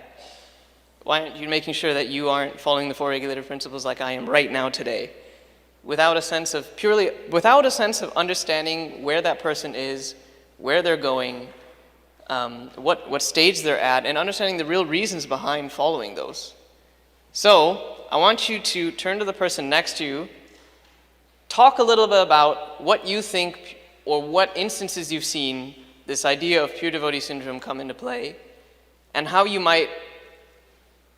[SPEAKER 17] Why aren't you making sure that you aren't following the 4 regulative principles like I am right now today? Without a sense of understanding where that person is, where they're going, what stage they're at, and understanding the real reasons behind following those. So, I want you to turn to the person next to you, talk a little bit about what you think or what instances you've seen this idea of pure devotee syndrome come into play, and how you might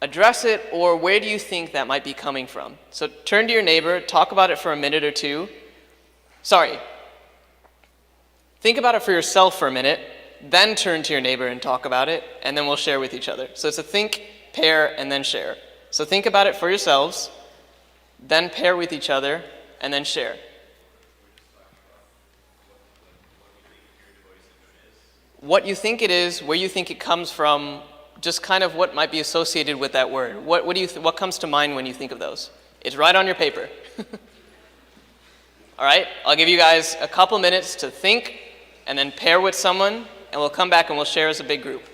[SPEAKER 17] address it, or where do you think that might be coming from. So turn to your neighbor, talk about it for a minute or two. Sorry. Think about it for yourself for a minute, then turn to your neighbor and talk about it, and then we'll share with each other. So it's a think, pair, and then share. So think about it for yourselves, then pair with each other, and then share. What you think it is, where you think it comes from, just kind of what might be associated with that word. What comes to mind when you think of those? It's right on your paper. All right, I'll give you guys a couple minutes to think and then pair with someone, and we'll come back and we'll share as a big group.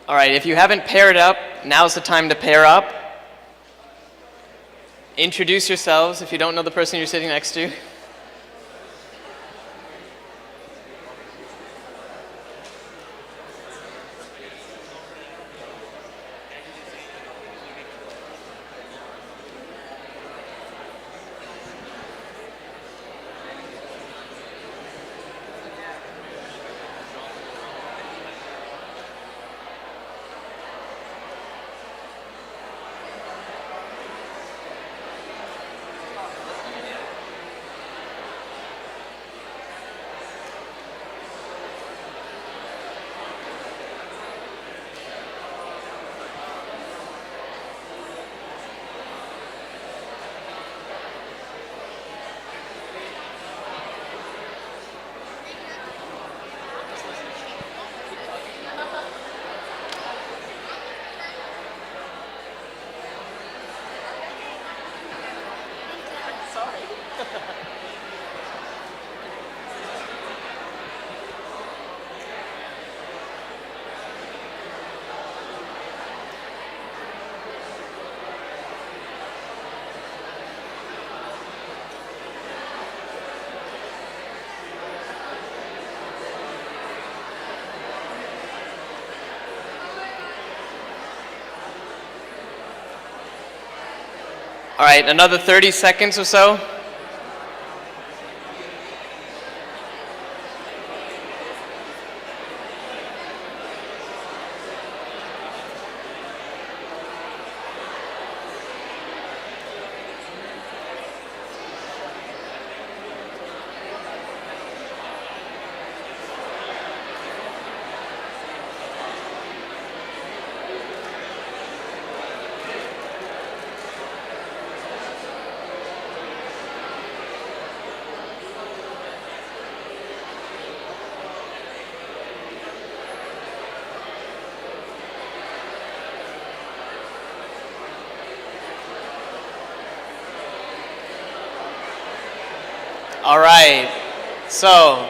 [SPEAKER 17] All right, if you haven't paired up, now's the time to pair up. Introduce yourselves if you don't know the person you're sitting next to. All right, another 30 seconds or so. All right. So,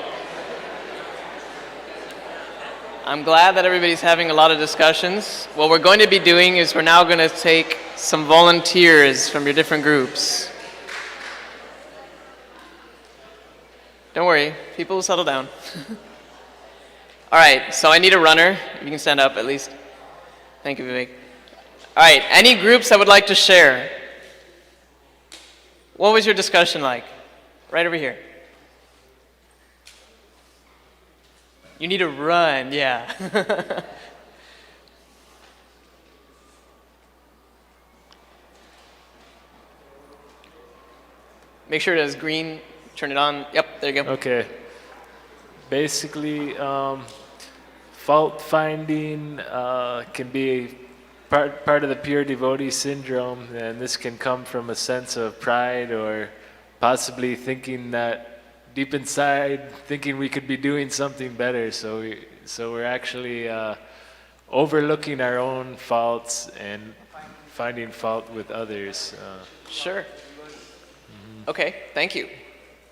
[SPEAKER 17] I'm glad that everybody's having a lot of discussions. What we're going to be doing is we're now going to take some volunteers from your different groups. Don't worry, people will settle down. All right, so I need a runner. You can stand up at least. Thank you, Vivek. All right, any groups that would like to share? What was your discussion like? Right over here. You need to run, yeah. Make sure it has green. Turn it on. Yep, there you go.
[SPEAKER 18] Okay. Basically, fault finding can be part of the pure devotee syndrome, and this can come from a sense of pride or possibly thinking that deep inside, thinking we could be doing something better. So we're actually overlooking our own faults and finding fault with others.
[SPEAKER 17] Sure. Okay, thank you.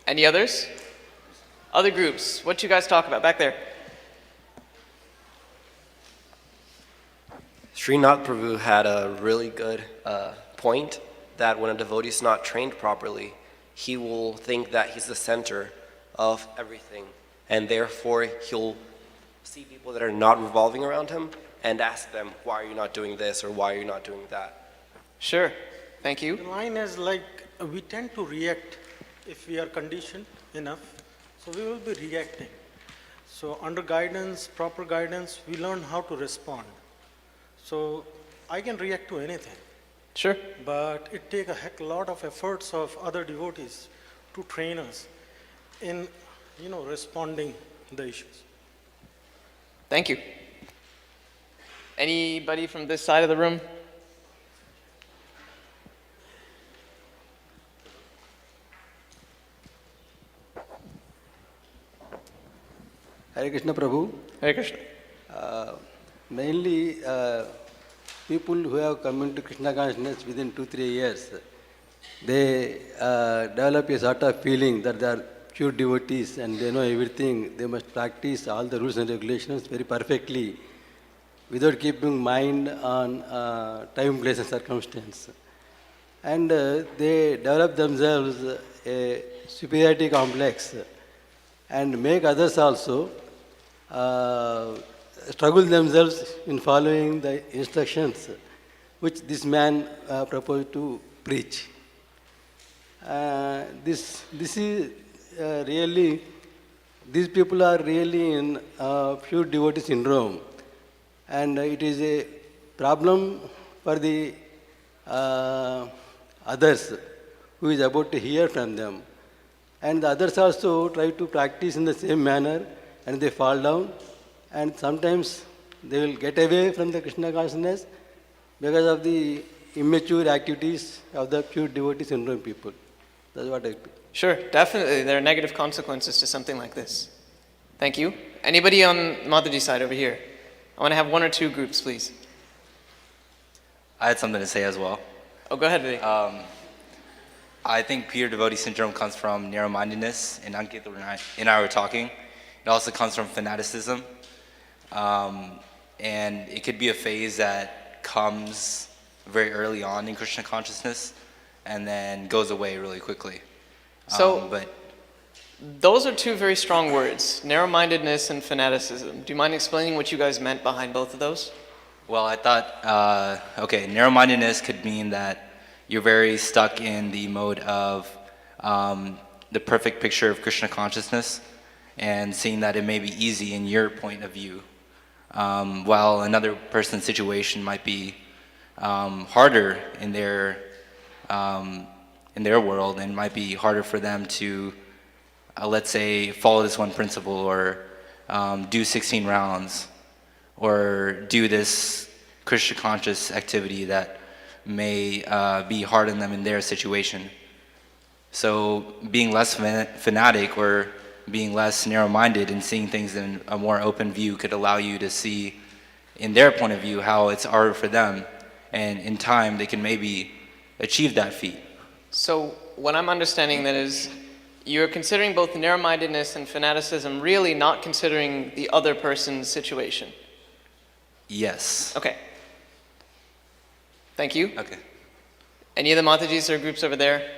[SPEAKER 17] Any others? Other groups, what you guys talk about back there?
[SPEAKER 19] Srinath Prabhu had a really good point that when a devotee is not trained properly, he will think that he's the center of everything, and therefore he'll see people that are not revolving around him and ask them, why are you not doing this or why are you not doing that?
[SPEAKER 17] Sure, thank you.
[SPEAKER 20] The line is like, we tend to react if we are conditioned enough, so we will be reacting. So under guidance, proper guidance, we learn how to respond. So I can react to anything.
[SPEAKER 17] Sure.
[SPEAKER 20] But it takes a heck lot of efforts of other devotees to train us in, responding the issues.
[SPEAKER 17] Thank you. Anybody from this side of the room?
[SPEAKER 21] Hare Krishna Prabhu.
[SPEAKER 17] Hare Krishna.
[SPEAKER 21] Mainly people who have come into Krishna consciousness within 2-3 years, they develop a sort of feeling that they are pure devotees and they know everything. They must practice all the rules and regulations very perfectly without keeping mind on time, place and circumstance. And they develop themselves a superiority complex and make others also struggle themselves in following the instructions which this man proposed to preach. This is really, these people are really in pure devotee syndrome, and it is a problem for the others who is about to hear from them. And the others also try to practice in the same manner and they fall down, and sometimes they will get away from the Krishna consciousness because of the immature activities of the pure devotee syndrome people. That's what I feel.
[SPEAKER 17] Sure, definitely. There are negative consequences to something like this. Thank you. Anybody on Mataji's side over here? I want to have 1 or 2 groups, please.
[SPEAKER 13] I had something to say as well.
[SPEAKER 17] Oh, go ahead, Vivek.
[SPEAKER 13] I think pure devotee syndrome comes from narrow-mindedness, and Ankit and I were talking. It also comes from fanaticism. And it could be a phase that comes very early on in Krishna consciousness and then goes away really quickly.
[SPEAKER 17] But those are 2 very strong words, narrow-mindedness and fanaticism. Do you mind explaining what you guys meant behind both of those?
[SPEAKER 13] Well, I thought, okay, narrow-mindedness could mean that you're very stuck in the mode of the perfect picture of Krishna consciousness and seeing that it may be easy in your point of view, while another person's situation might be harder in their world and might be harder for them to, let's say, follow this one principle or do 16 rounds or do this Krishna conscious activity that may be hard on them in their situation. So being less fanatic or being less narrow-minded and seeing things in a more open view could allow you to see in their point of view how it's harder for them, and in time they can maybe achieve that feat.
[SPEAKER 17] So what I'm understanding that is you're considering both narrow-mindedness and fanaticism, really not considering the other person's situation.
[SPEAKER 13] Yes.
[SPEAKER 17] Okay. Thank you.
[SPEAKER 13] Okay.
[SPEAKER 17] Any of the Matajis or groups over there?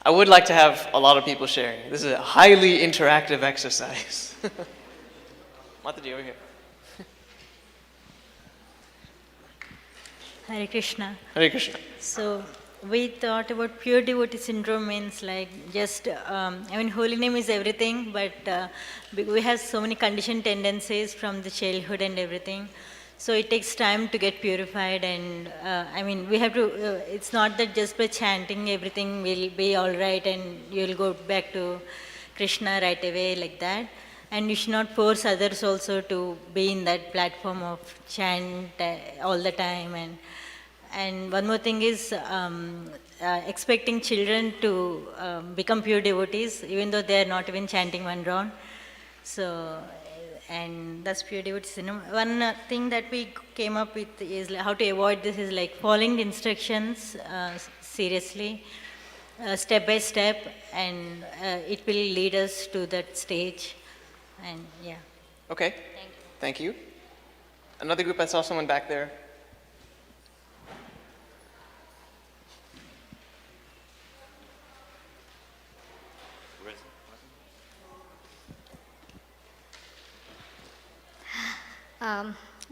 [SPEAKER 17] I would like to have a lot of people sharing. This is a highly interactive exercise. Mataji, over here.
[SPEAKER 2] Hare Krishna.
[SPEAKER 17] Hare Krishna.
[SPEAKER 2] So we thought about pure devotee syndrome means like just, holy name is everything, but we have so many conditioned tendencies from the childhood and everything. So it takes time to get purified, and we have to, it's not that just by chanting everything will be all right and you'll go back to Krishna right away like that. And you should not force others also to be in that platform of chant all the time. And one more thing is expecting children to become pure devotees, even though they are not even chanting one round. So, and that's pure devotee syndrome. One thing that we came up with is how to avoid this is like following the instructions seriously, step by step, and it will lead us to that stage. And yeah.
[SPEAKER 17] Okay. Thank you. Another group, I saw someone back there.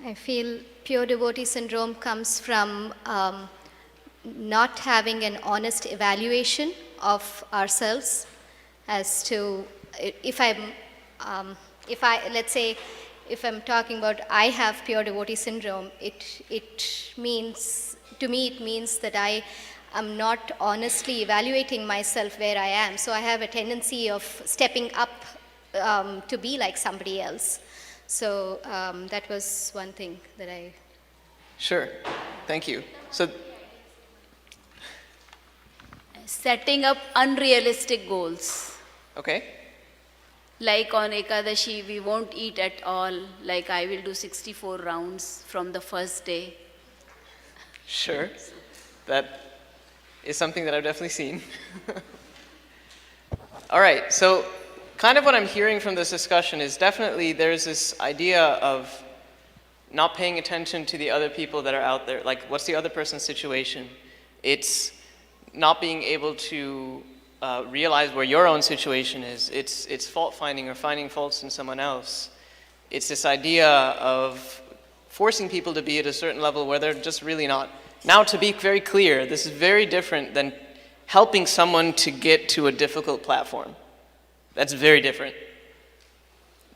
[SPEAKER 16] I feel pure devotee syndrome comes from not having an honest evaluation of ourselves as to let's say, if I'm talking about I have pure devotee syndrome, it means, to me it means that I am not honestly evaluating myself where I am. So I have a tendency of stepping up to be like somebody else. So that was one thing that I...
[SPEAKER 17] Sure, thank you. So,
[SPEAKER 22] setting up unrealistic goals.
[SPEAKER 17] Okay.
[SPEAKER 22] Like on Ekadashi, we won't eat at all. Like I will do 64 rounds from the first day.
[SPEAKER 17] Sure, that is something that I've definitely seen. All right, so kind of what I'm hearing from this discussion is definitely there's this idea of not paying attention to the other people that are out there. Like, what's the other person's situation? It's not being able to realize where your own situation is. It's fault finding or finding faults in someone else. It's this idea of forcing people to be at a certain level where they're just really not. Now, to be very clear, this is very different than helping someone to get to a difficult platform. That's very different.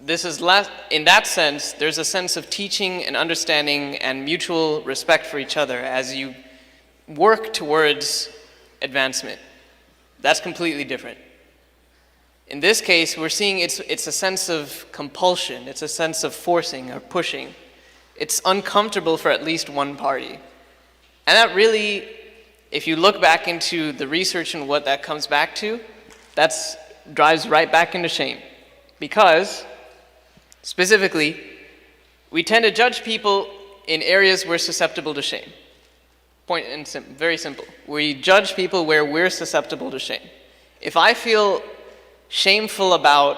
[SPEAKER 17] This is less, in that sense, there's a sense of teaching and understanding and mutual respect for each other as you work towards advancement. That's completely different. In this case, we're seeing it's a sense of compulsion, it's a sense of forcing or pushing. It's uncomfortable for at least one party. And that really, if you look back into the research and what that comes back to, that drives right back into shame. Because, specifically, we tend to judge people in areas we're susceptible to shame. Point and very simple. We judge people where we're susceptible to shame. If I feel shameful about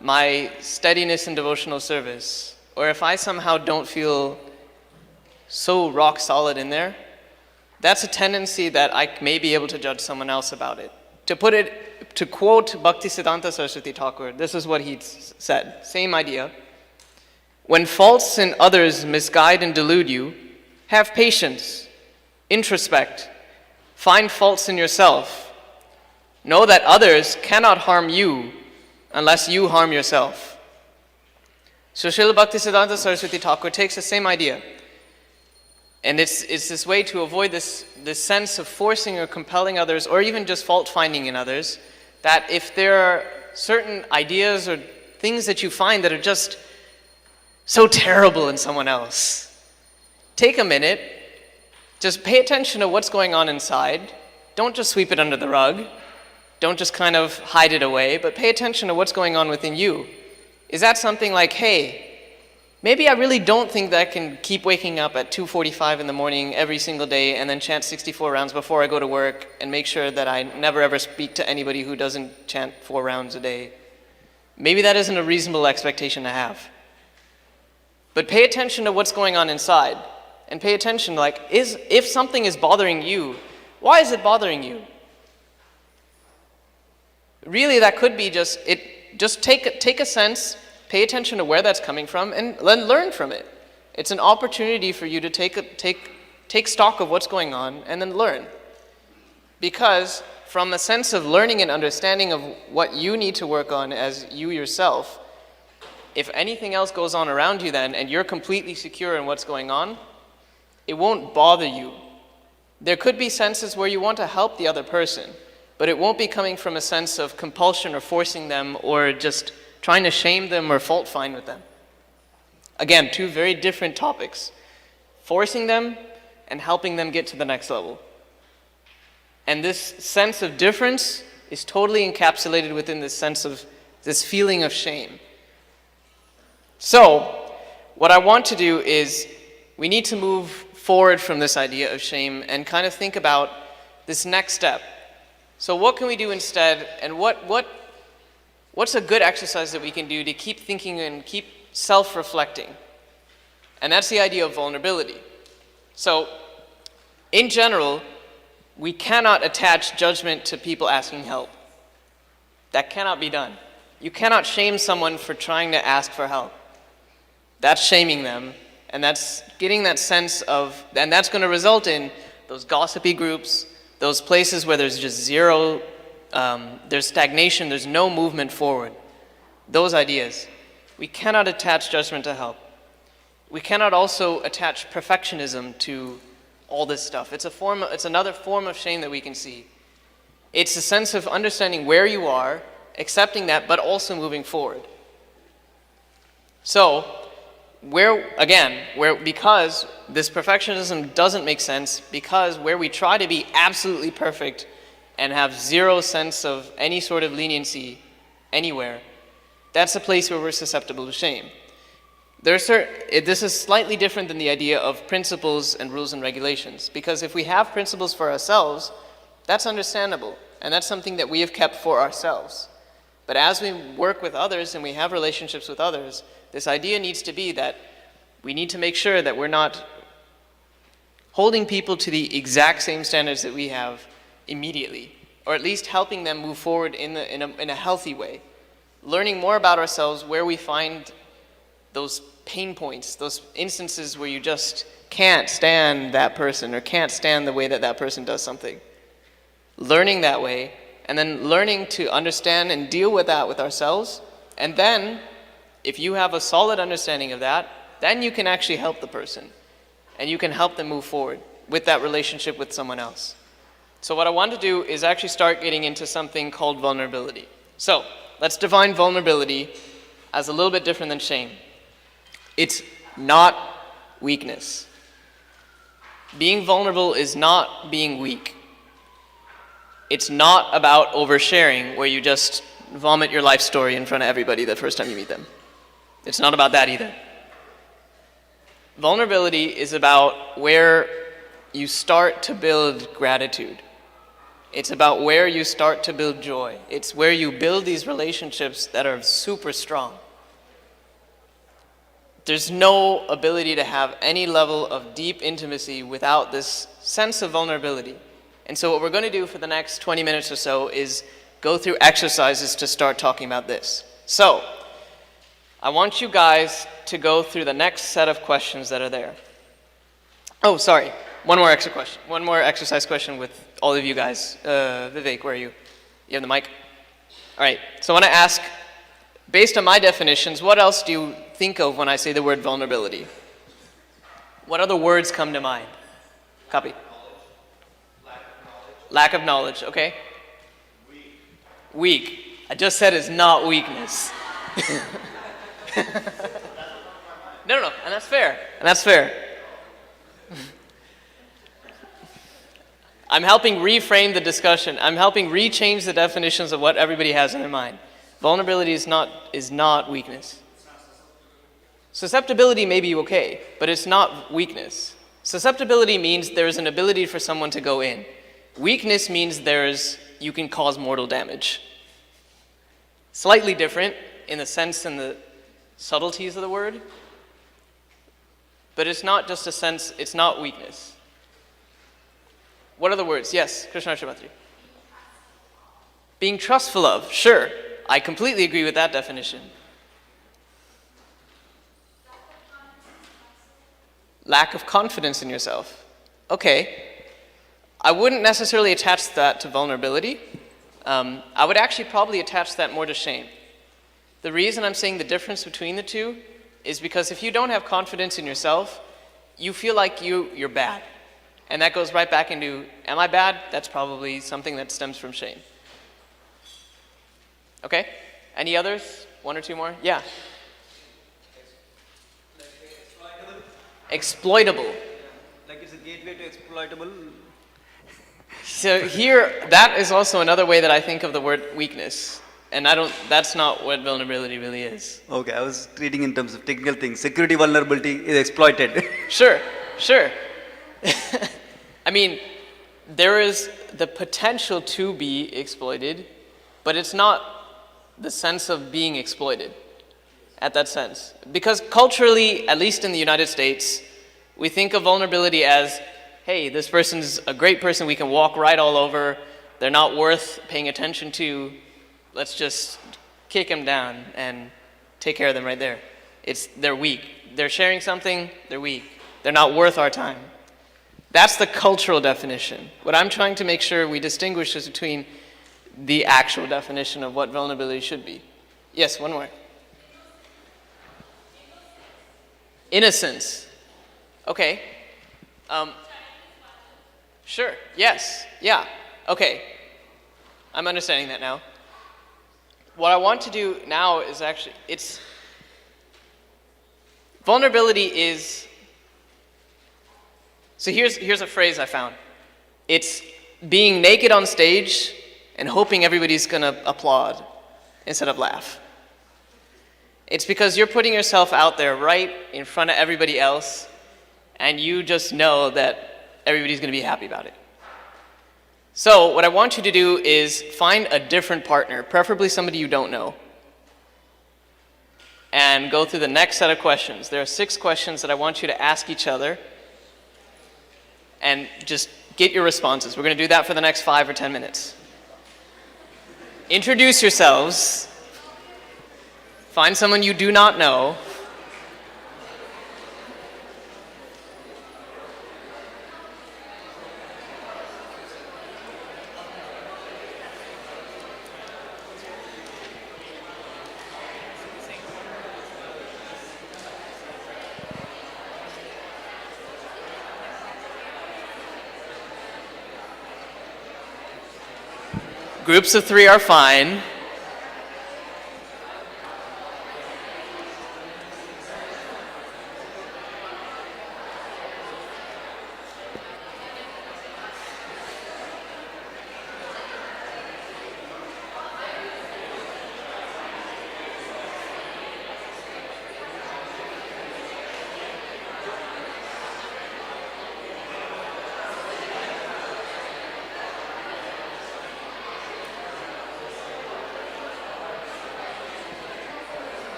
[SPEAKER 17] my steadiness in devotional service, or if I somehow don't feel so rock solid in there, that's a tendency that I may be able to judge someone else about it. To quote Bhaktisiddhanta Saraswati Thakur, this is what he said, same idea. When faults in others misguide and delude you, have patience, introspect, find faults in yourself. Know that others cannot harm you unless you harm yourself. So Srila Bhaktisiddhanta Saraswati Thakur takes the same idea. And it's this way to avoid this sense of forcing or compelling others, or even just fault finding in others, that if there are certain ideas or things that you find that are just so terrible in someone else, take a minute, just pay attention to what's going on inside. Don't just sweep it under the rug. Don't just kind of hide it away, but pay attention to what's going on within you. Is that something like, hey, maybe I really don't think that I can keep waking up at 2:45 in the morning every single day and then chant 64 rounds before I go to work and make sure that I never ever speak to anybody who doesn't chant 4 rounds a day. Maybe that isn't a reasonable expectation to have. But pay attention to what's going on inside, and pay attention, like, if something is bothering you, why is it bothering you? Really, that could be just take a sense, pay attention to where that's coming from, and then learn from it. It's an opportunity for you to take stock of what's going on and then learn. Because from a sense of learning and understanding of what you need to work on as you yourself, if anything else goes on around you then, and you're completely secure in what's going on, it won't bother you. There could be senses where you want to help the other person, but it won't be coming from a sense of compulsion or forcing them or just trying to shame them or fault find with them. Again, 2 very different topics. Forcing them and helping them get to the next level. And this sense of difference is totally encapsulated within this sense of this feeling of shame. So, what I want to do is, we need to move forward from this idea of shame and kind of think about this next step. So what can we do instead, and what's a good exercise that we can do to keep thinking and keep self-reflecting? And that's the idea of vulnerability. So, in general, we cannot attach judgment to people asking help. That cannot be done. You cannot shame someone for trying to ask for help. That's shaming them, and that's getting that sense of, and that's going to result in those gossipy groups, those places where there's just zero, there's stagnation, there's no movement forward. Those ideas. We cannot attach judgment to help. We cannot also attach perfectionism to all this stuff. It's another form of shame that we can see. It's a sense of understanding where you are, accepting that, but also moving forward. So, because this perfectionism doesn't make sense, because where we try to be absolutely perfect and have zero sense of any sort of leniency anywhere, that's a place where we're susceptible to shame. This is slightly different than the idea of principles and rules and regulations, because if we have principles for ourselves, that's understandable, and that's something that we have kept for ourselves. But as we work with others and we have relationships with others, this idea needs to be that we need to make sure that we're not holding people to the exact same standards that we have immediately, or at least helping them move forward in a healthy way. Learning more about ourselves, where we find those pain points, those instances where you just can't stand that person or can't stand the way that that person does something. Learning that way, and then learning to understand and deal with that with ourselves. And then, if you have a solid understanding of that, then you can actually help the person. And you can help them move forward with that relationship with someone else. So what I want to do is actually start getting into something called vulnerability. So, let's define vulnerability as a little bit different than shame. It's not weakness. Being vulnerable is not being weak. It's not about oversharing, where you just vomit your life story in front of everybody the first time you meet them. It's not about that either. Vulnerability is about where you start to build gratitude. It's about where you start to build joy. It's where you build these relationships that are super strong. There's no ability to have any level of deep intimacy without this sense of vulnerability. And so what we're going to do for the next 20 minutes or so is go through exercises to start talking about this. So, I want you guys to go through the next set of questions that are there. Oh, sorry. One more exercise question with all of you guys. Vivek, where are you? You have the mic? All right. So I want to ask, based on my definitions, what else do you think of when I say the word vulnerability? What other words come to mind? Copy. Lack of knowledge, okay? Weak. I just said it's not weakness. No, and that's fair. I'm helping reframe the discussion. I'm helping rechange the definitions of what everybody has in their mind. Vulnerability is not weakness. Susceptibility may be okay, but it's not weakness. Susceptibility means there's an ability for someone to go in. Weakness means you can cause mortal damage. Slightly different in the sense and the subtleties of the word, but it's not just a sense, it's not weakness. What are the words? Yes, Krishna Shabatri. Being trustful of, sure, I completely agree with that definition. Lack of confidence in yourself. Okay, I wouldn't necessarily attach that to vulnerability. I would actually probably attach that more to shame. The reason I'm saying the difference between the two is because if you don't have confidence in yourself, you feel like you're bad. And that goes right back into, am I bad? That's probably something that stems from shame. Okay, any others? One or two more? Yeah. Exploitable.
[SPEAKER 12] Like it's a gateway to exploitable.
[SPEAKER 17] So here, that is also another way that I think of the word weakness. And that's not what vulnerability really is.
[SPEAKER 12] Okay, I was treating in terms of technical things. Security vulnerability is exploited.
[SPEAKER 17] Sure. I mean, there is the potential to be exploited, but it's not the sense of being exploited at that sense. Because culturally, at least in the United States, we think of vulnerability as, hey, this person's a great person, we can walk right all over, they're not worth paying attention to, let's just kick them down and take care of them right there. They're weak. They're sharing something, they're weak. They're not worth our time. That's the cultural definition. What I'm trying to make sure we distinguish is between the actual definition of what vulnerability should be. Yes, one more. Innocence. Okay. Sure. Yes. Yeah. Okay. I'm understanding that now. What I want to do now is actually, vulnerability is, so here's a phrase I found. It's being naked on stage and hoping everybody's gonna applaud instead of laugh. It's because you're putting yourself out there right in front of everybody else, and you just know that everybody's gonna be happy about it. So what I want you to do is find a different partner, preferably somebody you don't know, and go through the next set of questions. There are 6 questions that I want you to ask each other, and just get your responses. We're gonna do that for the next 5 or 10 minutes. Introduce yourselves. Find someone you do not know. Groups of 3 are fine.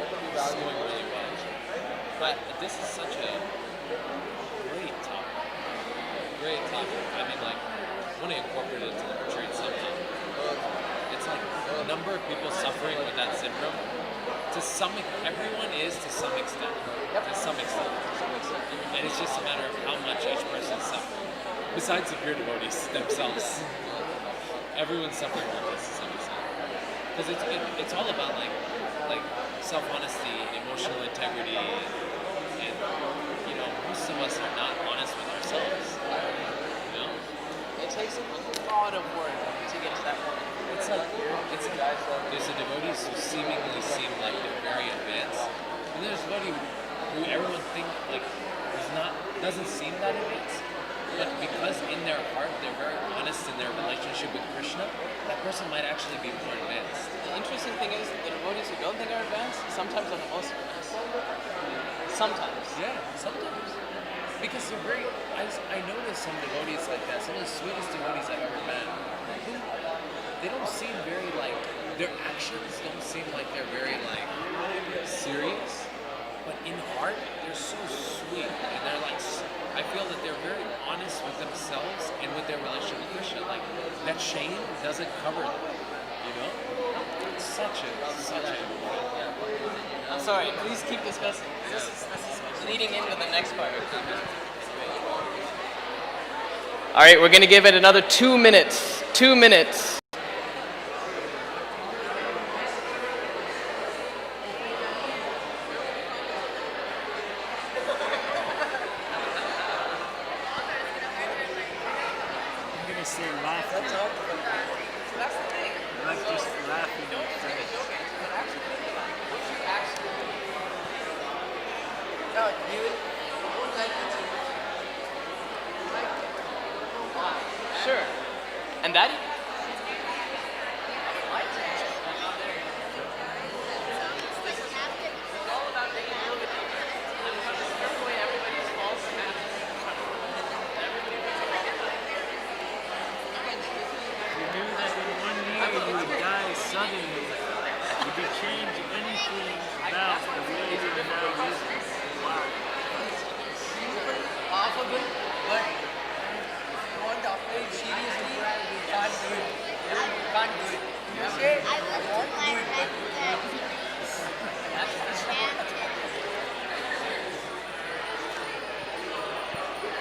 [SPEAKER 3] this is going really well. But this is such a great topic. Great topic. I mean, like, I want to incorporate it into the retreat somehow. It's like the number of people suffering with that syndrome. Everyone is to some extent. To some extent. And it's just a matter of how much each person is suffering. Besides the pure devotees themselves. Everyone's suffering with this to some extent. Because it's all about like self-honesty, emotional integrity, and you know, most of us are not honest with ourselves. You know?
[SPEAKER 17] It takes a lot of work to get to that point.
[SPEAKER 3] It's like there's the devotees who seemingly seem like they're very advanced, and there's a devotee who everyone doesn't seem that advanced, but because in their heart they're very honest in their relationship with Krishna, that person might actually be more advanced.
[SPEAKER 17] The interesting thing is the devotees who don't think are advanced sometimes are the most advanced. Sometimes.
[SPEAKER 3] Yeah, sometimes. Because they're very, I noticed some devotees like that, some of the sweetest devotees I've ever met, they don't seem very their actions don't seem like they're very serious, but in heart, they're so sweet, and they're I feel that they're very honest with themselves and with their relationship with Krishna. Like, that shame doesn't cover them, you know? It's such a
[SPEAKER 17] I'm sorry, please keep discussing. This is leading into the next part. All right, we're going to give it another 2 minutes. 2 minutes. Sure. And that?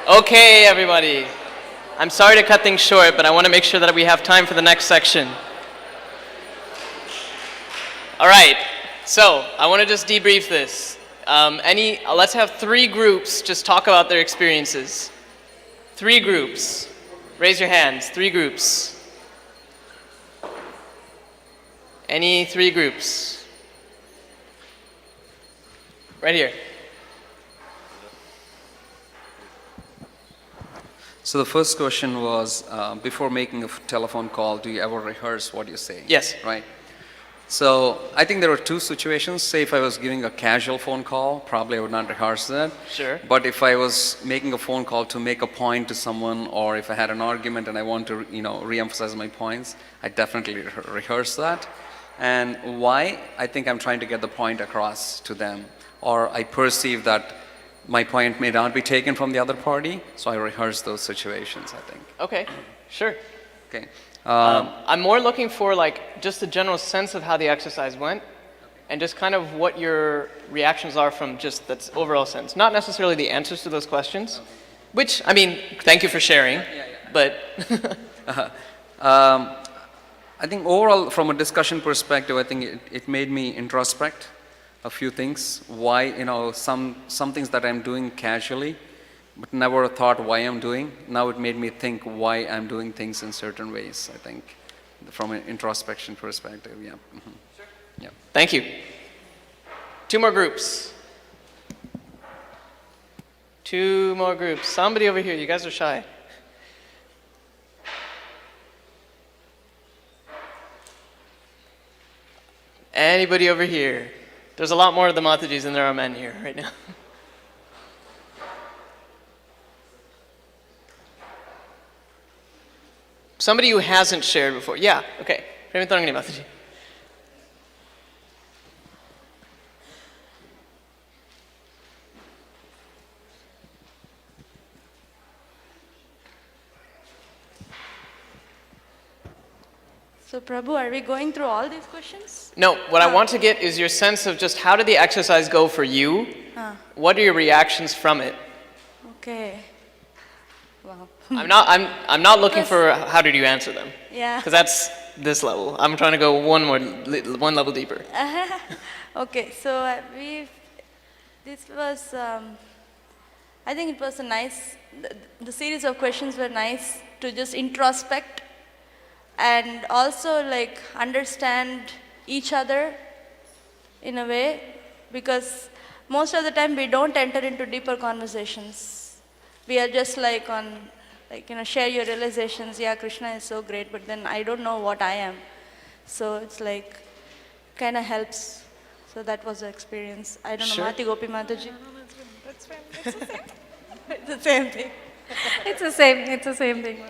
[SPEAKER 17] Okay, everybody. I'm sorry to cut things short, but I want to make sure that we have time for the next section. All right, so I want to just debrief this. Let's have 3 groups just talk about their experiences. 3 groups. Raise your hands. 3 groups. Any 3 groups? Right here.
[SPEAKER 4] So the first question was, before making a telephone call, do you ever rehearse what you say?
[SPEAKER 17] Yes.
[SPEAKER 4] Right. So I think there were 2 situations. Say if I was giving a casual phone call, probably I would not rehearse that.
[SPEAKER 17] Sure.
[SPEAKER 4] But if I was making a phone call to make a point to someone, or if I had an argument and I want to, re-emphasize my points, I definitely rehearse that. And why? I think I'm trying to get the point across to them, or I perceive that my point may not be taken from the other party, so I rehearse those situations, I think.
[SPEAKER 17] Okay, sure.
[SPEAKER 4] Okay.
[SPEAKER 17] I'm more looking for just a general sense of how the exercise went, and just kind of what your reactions are from just that overall sense. Not necessarily the answers to those questions, which, I mean, thank you for sharing, but...
[SPEAKER 4] I think overall, from a discussion perspective, I think it made me introspect a few things. Why, some things that I'm doing casually, but never thought why I'm doing. Now it made me think why I'm doing things in certain ways, I think, from an introspection perspective, yeah. Mm-hmm.
[SPEAKER 17] Sure.
[SPEAKER 4] Yeah.
[SPEAKER 17] Thank you. 2 more groups. 2 more groups. Somebody over here, you guys are shy. Anybody over here? There's a lot more of the Matajis than there are men here right now. Somebody who hasn't shared before. Yeah, okay. Premitarangani Mataji.
[SPEAKER 5] So Prabhu, are we going through all these questions?
[SPEAKER 17] No, what I want to get is your sense of just how did the exercise go for you? What are your reactions from it?
[SPEAKER 5] Okay. Wow.
[SPEAKER 17] I'm not looking for how did you answer them.
[SPEAKER 5] Yeah.
[SPEAKER 17] Because that's this level. I'm trying to go one level deeper.
[SPEAKER 5] Okay, so this was, I think it was a nice, the series of questions were nice to just introspect and also like understand each other in a way, because most of the time we don't enter into deeper conversations. We are just like share your realizations, yeah, Krishna is so great, but then I don't know what I am. So it's like, kind of helps. So that was the experience. I don't know, Mati Gopi Mataji.
[SPEAKER 6] That's fine. It's the same thing. It's the same thing. It's the same thing.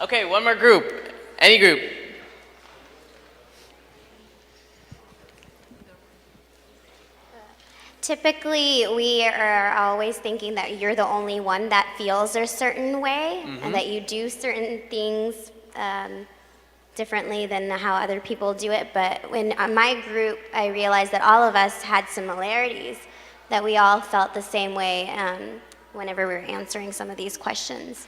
[SPEAKER 17] Okay, one more group. Any group.
[SPEAKER 23] Typically, we are always thinking that you're the only one that feels a certain way and that you do certain things differently than how other people do it. But when on my group, I realized that all of us had similarities, that we all felt the same way whenever we were answering some of these questions.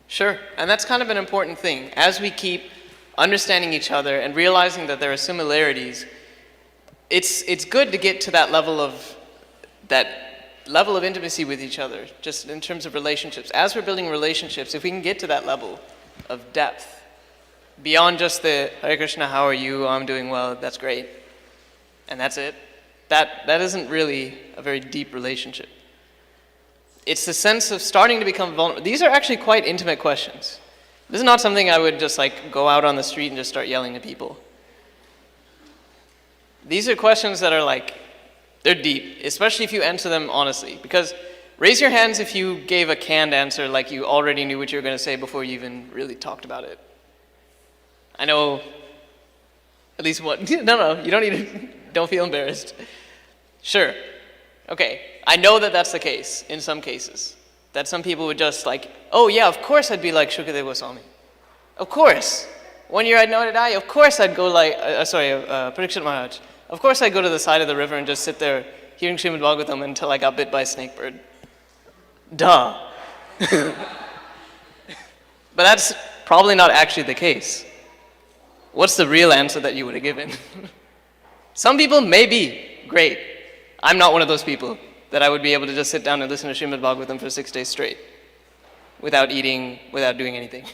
[SPEAKER 17] Sure, and that's kind of an important thing. As we keep understanding each other and realizing that there are similarities, it's good to get to that level of intimacy with each other, just in terms of relationships. As we're building relationships, if we can get to that level of depth, beyond just the Hare Krishna, how are you? Oh, I'm doing well, that's great, and that's it. That isn't really a very deep relationship. It's the sense of starting to become vulnerable. These are actually quite intimate questions. This is not something I would just like go out on the street and just start yelling at people. These are questions that are like, they're deep, especially if you answer them honestly. Because raise your hands if you gave a canned answer like you already knew what you were going to say before you even really talked about it. I know at least one. No, you don't need to, don't feel embarrassed. Sure. Okay, I know that that's the case in some cases. That some people would just like, oh yeah, of course I'd be like Shukadeva Goswami. Of course. 1 year I'd know how to die, of course I'd go like, Parikshit Maharaj. Of course I'd go to the side of the river and just sit there hearing Srimad Bhagavatam until I got bit by a snake bird. Duh. But that's probably not actually the case. What's the real answer that you would have given? Some people may be great. I'm not one of those people that I would be able to just sit down and listen to Srimad Bhagavatam for 6 days straight without eating, without doing anything.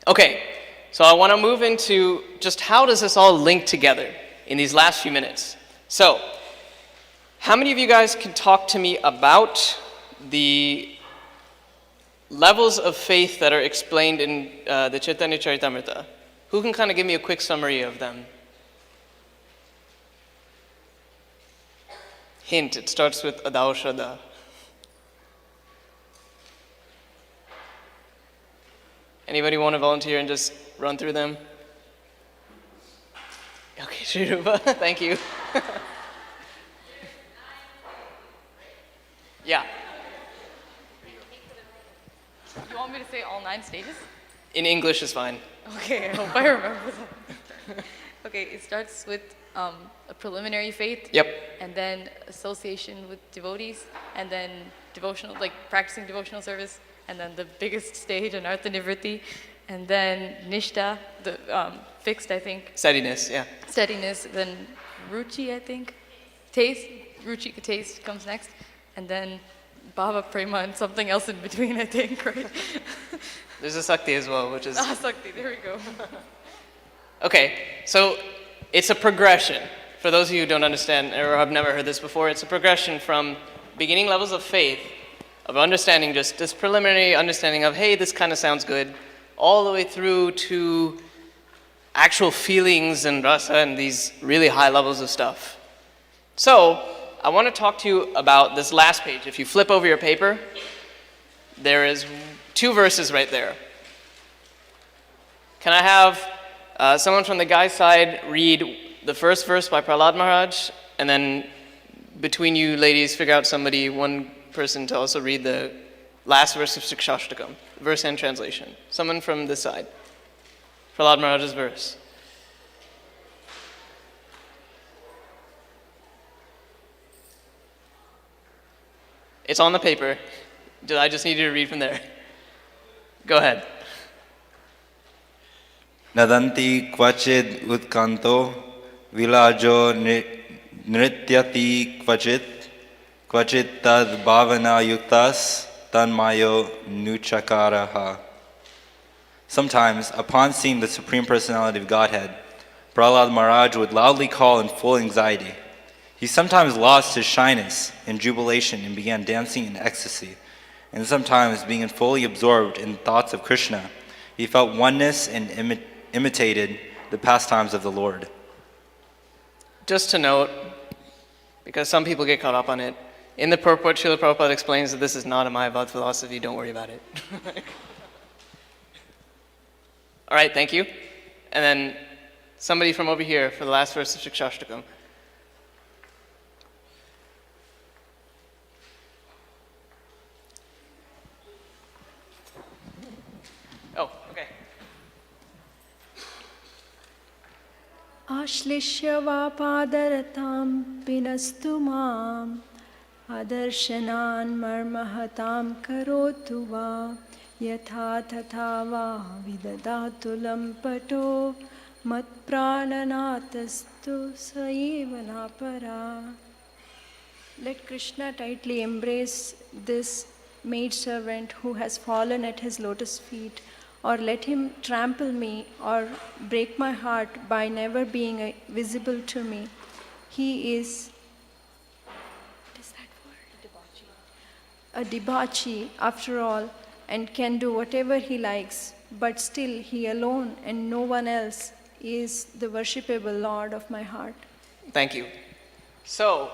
[SPEAKER 17] Okay, so I want to move into just how does this all link together in these last few minutes. So, how many of you guys can talk to me about the levels of faith that are explained in the Chaitanya Charitamrita? Who can kind of give me a quick summary of them? Hint, it starts with Adao Shraddha. Anybody want to volunteer and just run through them? Okay, Sri Rupa, thank you. Yeah.
[SPEAKER 6] You want me to say all 9 stages?
[SPEAKER 17] In English is fine.
[SPEAKER 6] Okay, I hope I remember them. Okay, it starts with a preliminary faith.
[SPEAKER 17] Yep.
[SPEAKER 6] And then association with devotees, and then devotional, like practicing devotional service, and then the biggest stage, Anartha Nivritti, and then Nishta, the fixed, I think.
[SPEAKER 17] Steadiness, yeah.
[SPEAKER 6] Steadiness, then Ruchi, I think. Taste, Ruchi, taste comes next, and then Bhava, Prema, and something else in between, I think, right?
[SPEAKER 17] There's a Sakti as well, which is...
[SPEAKER 6] Sakti, there we go.
[SPEAKER 17] Okay, so it's a progression. For those of you who don't understand or have never heard this before, it's a progression from beginning levels of faith, of understanding just this preliminary understanding of, hey, this kind of sounds good, all the way through to actual feelings and rasa and these really high levels of stuff. So, I want to talk to you about this last page. If you flip over your paper, there is 2 verses right there. Can I have someone from the guy's side read the first verse by Prahlad Maharaj, and then between you ladies figure out somebody, one person to also read the last verse of Shikshashtakam, verse and translation. Someone from this side. Prahlad Maharaj's verse. It's on the paper. I just need you to read from there. Go ahead.
[SPEAKER 7] Nadanti kvachid utkanto vilajo nrityati kvachit tad bhavana yuktas tanmayo nuchakaraha. Sometimes, upon seeing the Supreme Personality of Godhead, Prahlad Maharaj would loudly call in full anxiety. He sometimes lost his shyness in jubilation and began dancing in ecstasy, and sometimes, being fully absorbed in thoughts of Krishna, he felt oneness and imitated the pastimes of the Lord.
[SPEAKER 17] Just to note, because some people get caught up on it, in the purport, Srila Prabhupada explains that this is not a Mayavad philosophy, don't worry about it. All right, thank you. And then somebody from over here for the last verse of Shikshashtakam. Oh, okay.
[SPEAKER 8] Ashlishya vapadaраtam pinastu mam adarshanan marmahatam karotu va yatha tatha va vidadatulam pato mat prananatastu saivana para. Let Krishna tightly embrace this maidservant who has fallen at his lotus feet, or let him trample me or break my heart by never being visible to me. He is, what is that word? A debauchee after all, and can do whatever he likes, but still he alone and no one else is the worshipable Lord of my heart.
[SPEAKER 17] Thank you. So,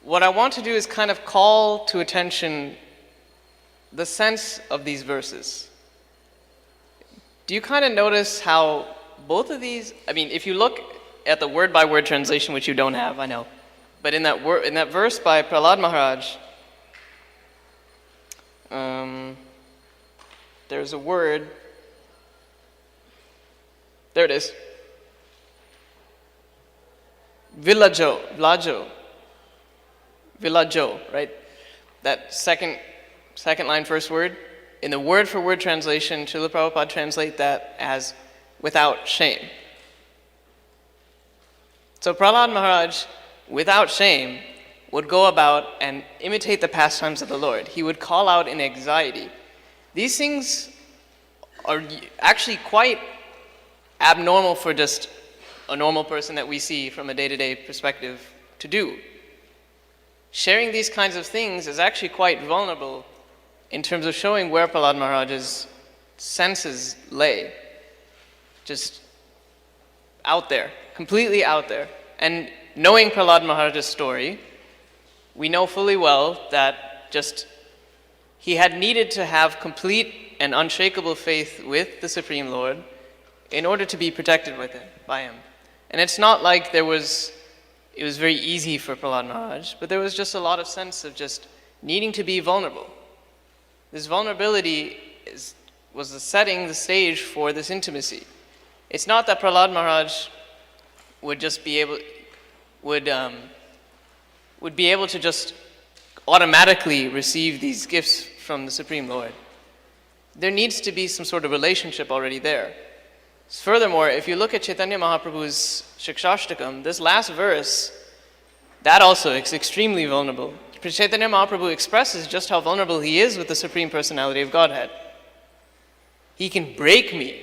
[SPEAKER 17] what I want to do is kind of call to attention the sense of these verses. Do you kind of notice how both of these, I mean, if you look at the word-by-word translation, which you don't have, I know, but in that verse by Prahlad Maharaj, there's a word, there it is, villajo, right? That second line, first word. In the word-for-word translation, Srila Prabhupada translate that as without shame. So Prahlad Maharaj, without shame, would go about and imitate the pastimes of the Lord. He would call out in anxiety. These things are actually quite abnormal for just a normal person that we see from a day-to-day perspective to do. Sharing these kinds of things is actually quite vulnerable in terms of showing where Prahlad Maharaj's senses lay. Just out there, completely out there. And knowing Prahlad Maharaj's story, we know fully well that just he had needed to have complete and unshakable faith with the Supreme Lord in order to be protected by him. And it's not like it was very easy for Prahlad Maharaj, but there was just a lot of sense of just needing to be vulnerable. This vulnerability was setting the stage for this intimacy. It's not that Prahlad Maharaj would be able to just automatically receive these gifts from the Supreme Lord. There needs to be some sort of relationship already there. Furthermore, if you look at Chaitanya Mahaprabhu's Shikshashtakam, this last verse, that also is extremely vulnerable. Chaitanya Mahaprabhu expresses just how vulnerable he is with the Supreme Personality of Godhead. He can break me.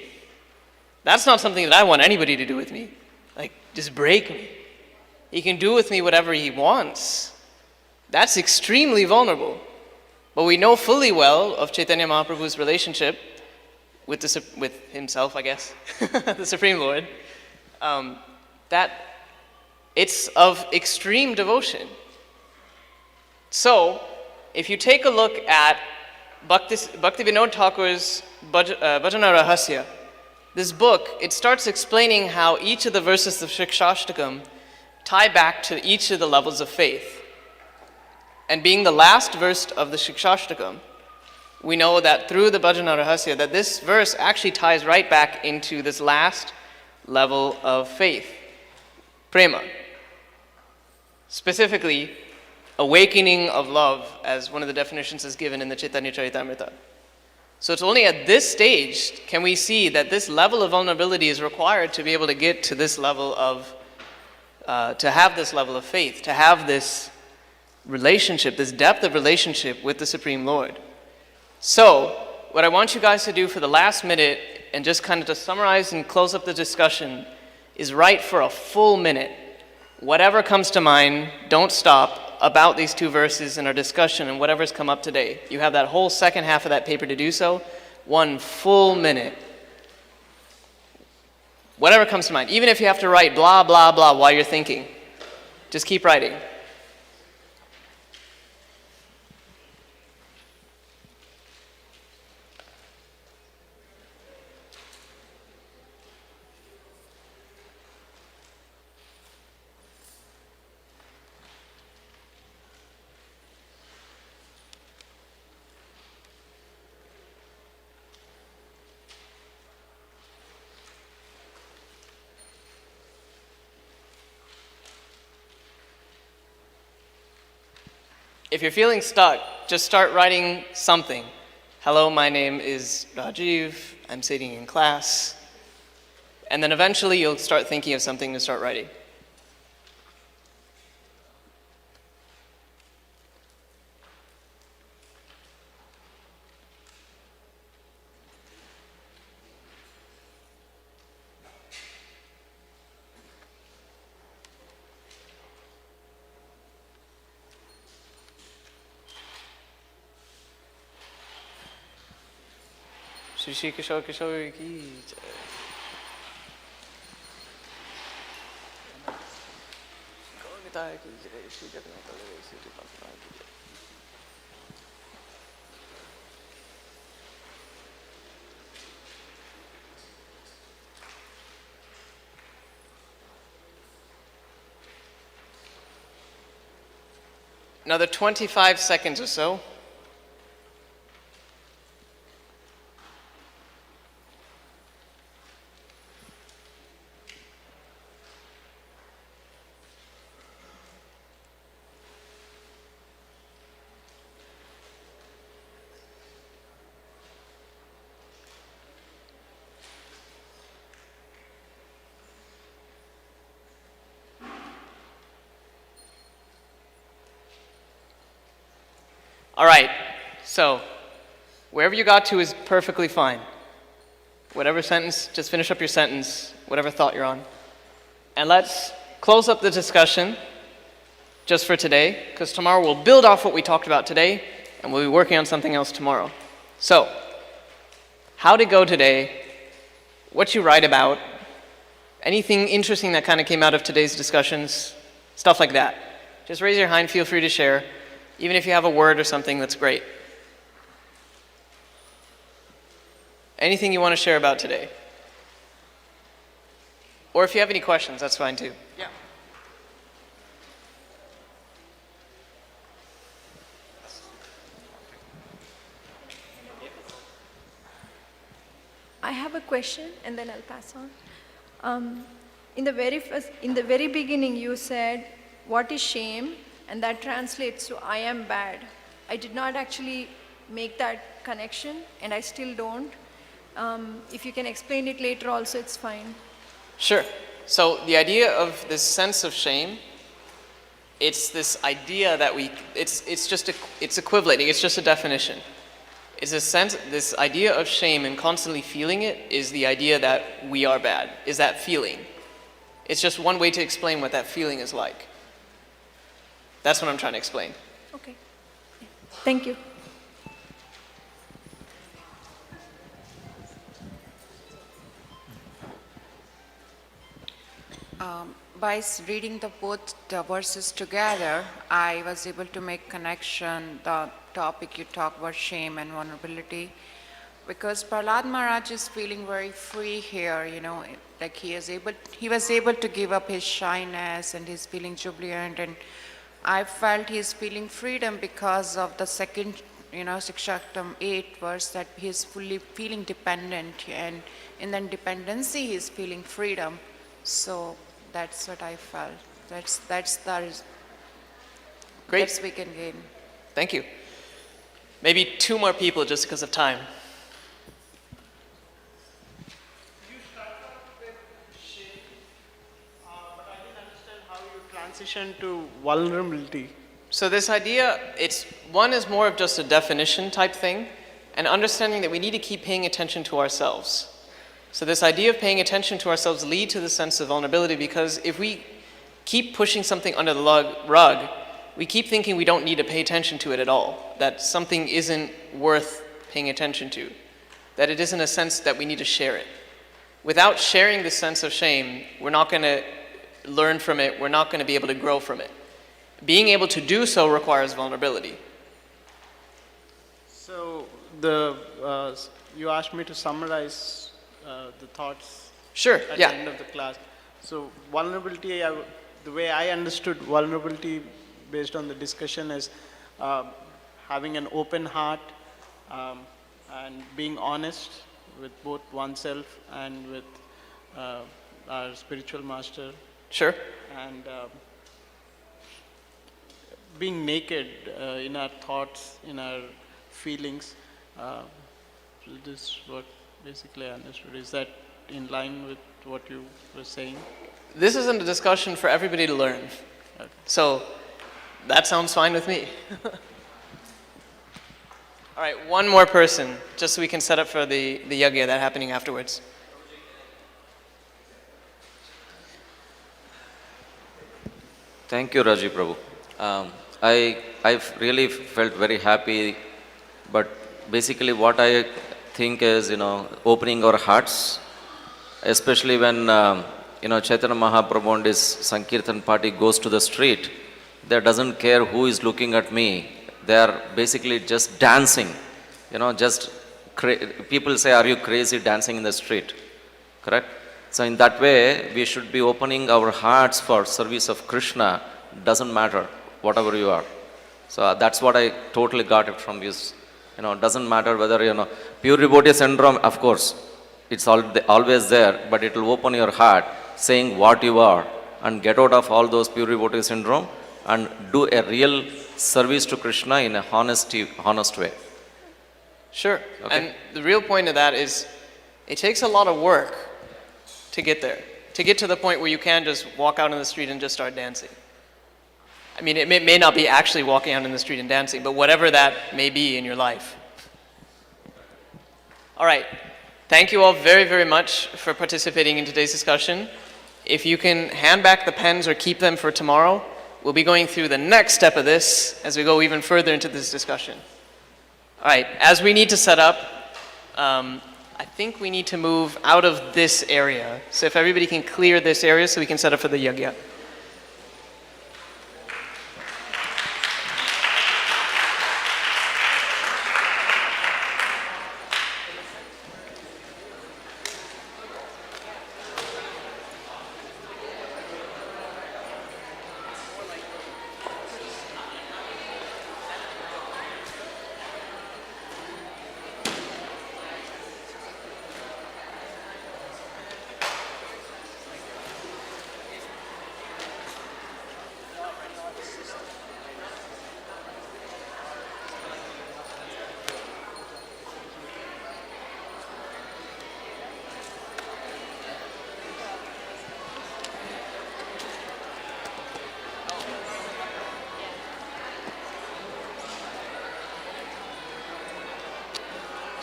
[SPEAKER 17] That's not something that I want anybody to do with me. Like, just break me. He can do with me whatever he wants. That's extremely vulnerable. But we know fully well of Chaitanya Mahaprabhu's relationship with himself, I guess, the Supreme Lord, that it's of extreme devotion. So, if you take a look at Bhaktivinoda Thakur's Bhajana Rahasya, this book, it starts explaining how each of the verses of Shikshashtakam tie back to each of the levels of faith. And being the last verse of the Shikshashtakam, we know that through the Bhajana Rahasya, that this verse actually ties right back into this last level of faith, prema. Specifically, awakening of love, as one of the definitions is given in the Chaitanya Charitamrita. So it's only at this stage can we see that this level of vulnerability is required to be able to get to this level of, to have this level of faith, to have this relationship, this depth of relationship with the Supreme Lord. So, what I want you guys to do for the last minute, and just kind of to summarize and close up the discussion, is write for a full minute. Whatever comes to mind, don't stop, about these two verses in our discussion and whatever's come up today. You have that whole second half of that paper to do so. 1 full minute. Whatever comes to mind. Even if you have to write blah, blah, blah while you're thinking. Just keep writing. If you're feeling stuck, just start writing something. Hello, my name is Rajiv, I'm sitting in class. And then eventually you'll start thinking of something to start writing. Shri Kishore Kishore ki jai. Govindaya ki jai, Shri Jagannath Baladev Sri Bhagwan ki jai. Another 25 seconds or so. All right, so wherever you got to is perfectly fine. Whatever sentence, just finish up your sentence, whatever thought you're on. And let's close up the discussion just for today, because tomorrow we'll build off what we talked about today, and we'll be working on something else tomorrow. So, how'd it go today? What you write about? Anything interesting that kind of came out of today's discussions? Stuff like that. Just raise your hand, feel free to share. Even if you have a word or something, that's great. Anything you want to share about today? Or if you have any questions, that's fine too. Yeah.
[SPEAKER 8] I have a question and then I'll pass on. In the very beginning you said, what is shame? And that translates to I am bad. I did not actually make that connection and I still don't. If you can explain it later also, it's fine.
[SPEAKER 17] Sure. So the idea of this sense of shame, it's this idea that it's equivalating, it's just a definition. It's a sense, this idea of shame and constantly feeling it is the idea that we are bad, is that feeling. It's just one way to explain what that feeling is like. That's what I'm trying to explain.
[SPEAKER 8] Okay. Thank you.
[SPEAKER 9] By reading both the verses together, I was able to make connection, the topic you talk about, shame and vulnerability, because Prahlad Maharaj is feeling very free here, you know, like he was able to give up his shyness and he's feeling jubilant, and I felt he's feeling freedom because of the second Sikshaktam 8 verse, that he is fully feeling dependent, and in that dependency he is feeling freedom. So that's what I felt. That's
[SPEAKER 17] Great.
[SPEAKER 9] That's we can gain.
[SPEAKER 17] Thank you. Maybe two more people just because of time.
[SPEAKER 10] Transition to vulnerability.
[SPEAKER 17] So this idea, one is more of just a definition type thing, and understanding that we need to keep paying attention to ourselves. So this idea of paying attention to ourselves lead to the sense of vulnerability, because if we keep pushing something under the rug, we keep thinking we don't need to pay attention to it at all, that something isn't worth paying attention to, that it isn't a sense that we need to share it. Without sharing this sense of shame, we're not going to learn from it, we're not going to be able to grow from it. Being able to do so requires vulnerability.
[SPEAKER 10] So you asked me to summarize the thoughts
[SPEAKER 17] Sure,
[SPEAKER 10] at
[SPEAKER 17] yeah.
[SPEAKER 10] the end of the class. So vulnerability, the way I understood vulnerability based on the discussion is having an open heart and being honest with both oneself and with our spiritual master.
[SPEAKER 17] Sure.
[SPEAKER 10] And being naked in our thoughts, in our feelings. So this is what basically I understood. Is that in line with what you were saying?
[SPEAKER 17] This isn't a discussion for everybody to learn.
[SPEAKER 10] Okay.
[SPEAKER 17] So that sounds fine with me. All right, one more person, just so we can set up for the yagya that's happening afterwards.
[SPEAKER 11] Thank you, Raji Prabhu. I've really felt very happy, but basically what I think is, opening our hearts, especially when, Chaitanya Mahaprabhu and his Sankirtan party goes to the street, they doesn't care who is looking at me. They are basically just dancing, people say, are you crazy dancing in the street? Correct? So in that way, we should be opening our hearts for service of Krishna, doesn't matter, whatever you are. So that's what I totally got it from this. Doesn't matter whether, pure devotee syndrome, of course, it's always there, but it will open your heart, saying what you are, and get out of all those pure devotee syndrome, and do a real service to Krishna in a honest way.
[SPEAKER 17] Sure,
[SPEAKER 11] Okay.
[SPEAKER 17] and the real point of that is, it takes a lot of work to get there, to get to the point where you can just walk out in the street and just start dancing. I mean, it may not be actually walking out in the street and dancing, but whatever that may be in your life. All right, thank you all very, very much for participating in today's discussion. If you can hand back the pens or keep them for tomorrow, we'll be going through the next step of this as we go even further into this discussion. All right, as we need to set up, I think we need to move out of this area. So if everybody can clear this area so we can set up for the yagya.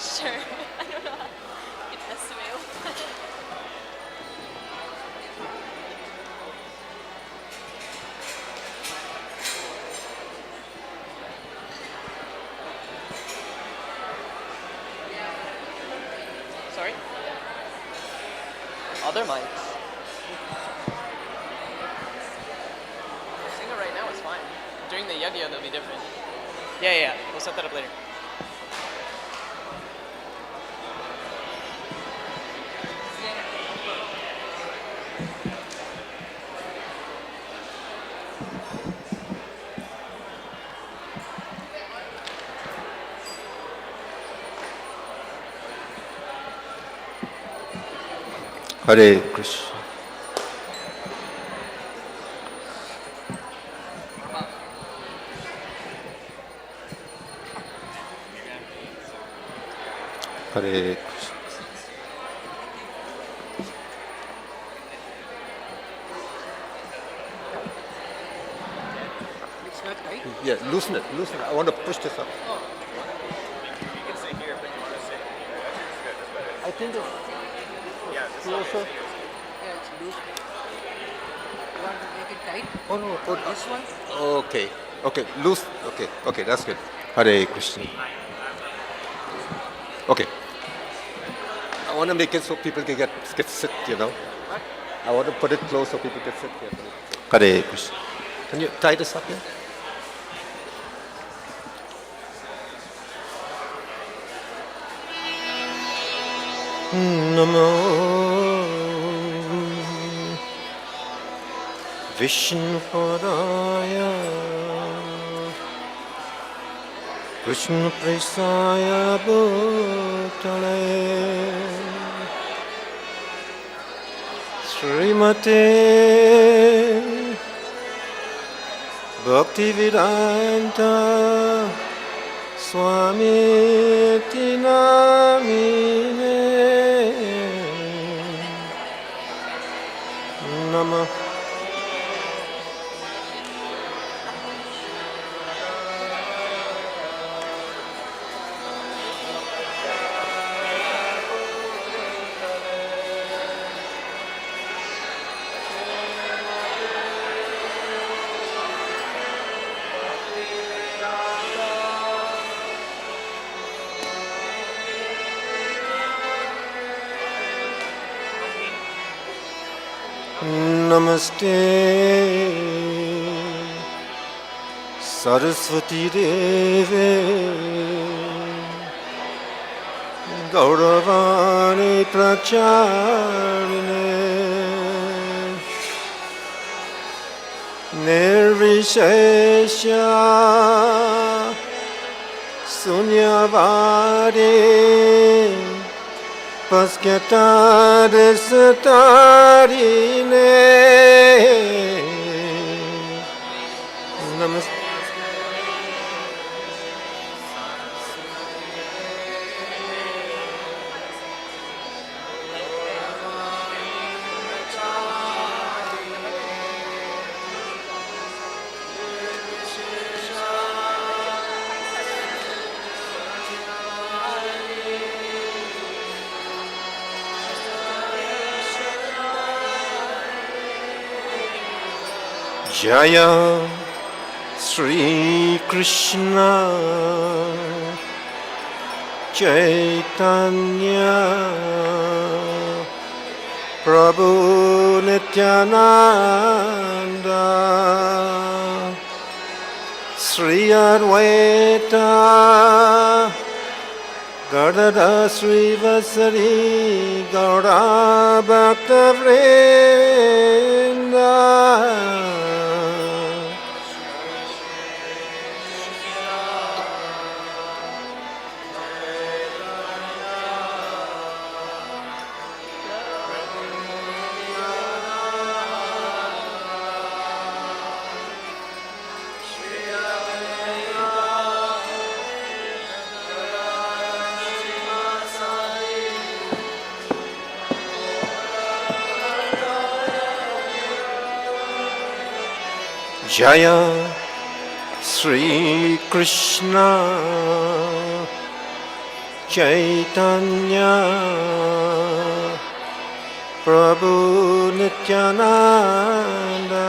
[SPEAKER 6] Sure. I don't know how it has to fail.
[SPEAKER 17] Sorry? Other mics. Singer right now is fine. During the yagya, they'll be different. Yeah. We'll set that up later.
[SPEAKER 1] Hare Krishna. Hare Krishna.
[SPEAKER 14] It's not tight?
[SPEAKER 1] Yeah, loosen it, loosen it. I want to push this up. I think it's closer.
[SPEAKER 14] Yeah, it's loose. You want to make it tight?
[SPEAKER 1] Oh no, put
[SPEAKER 14] This one?
[SPEAKER 1] Okay, okay, loose. Okay, okay, that's good. Hare Krishna. Okay. I want to make it so people can get sit, you know. I want to put it close so people can sit here. Hare Krishna. Can you tie this up here? Namo Vishnupadaya Krishna Presaya Bhutale Srimate Bhaktivedanta Swami Tinamine Namah Namaste Saraswati Deve Gauravani Pracharine Nirvishesha Sunyavadi Pasketa Desatarine Namaste Jaya Sri Krishna Chaitanya Prabhu Nityananda Sri Advaita Gadada Sri Vasari Gaura Bhakta Vrinda Jaya Sri Krishna Chaitanya Prabhu Nityananda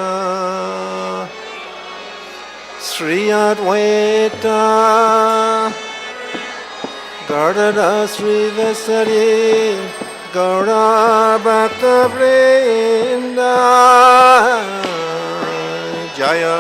[SPEAKER 1] Sri Advaita Gadada Sri Vasari Gaura Bhakta Vrinda Jaya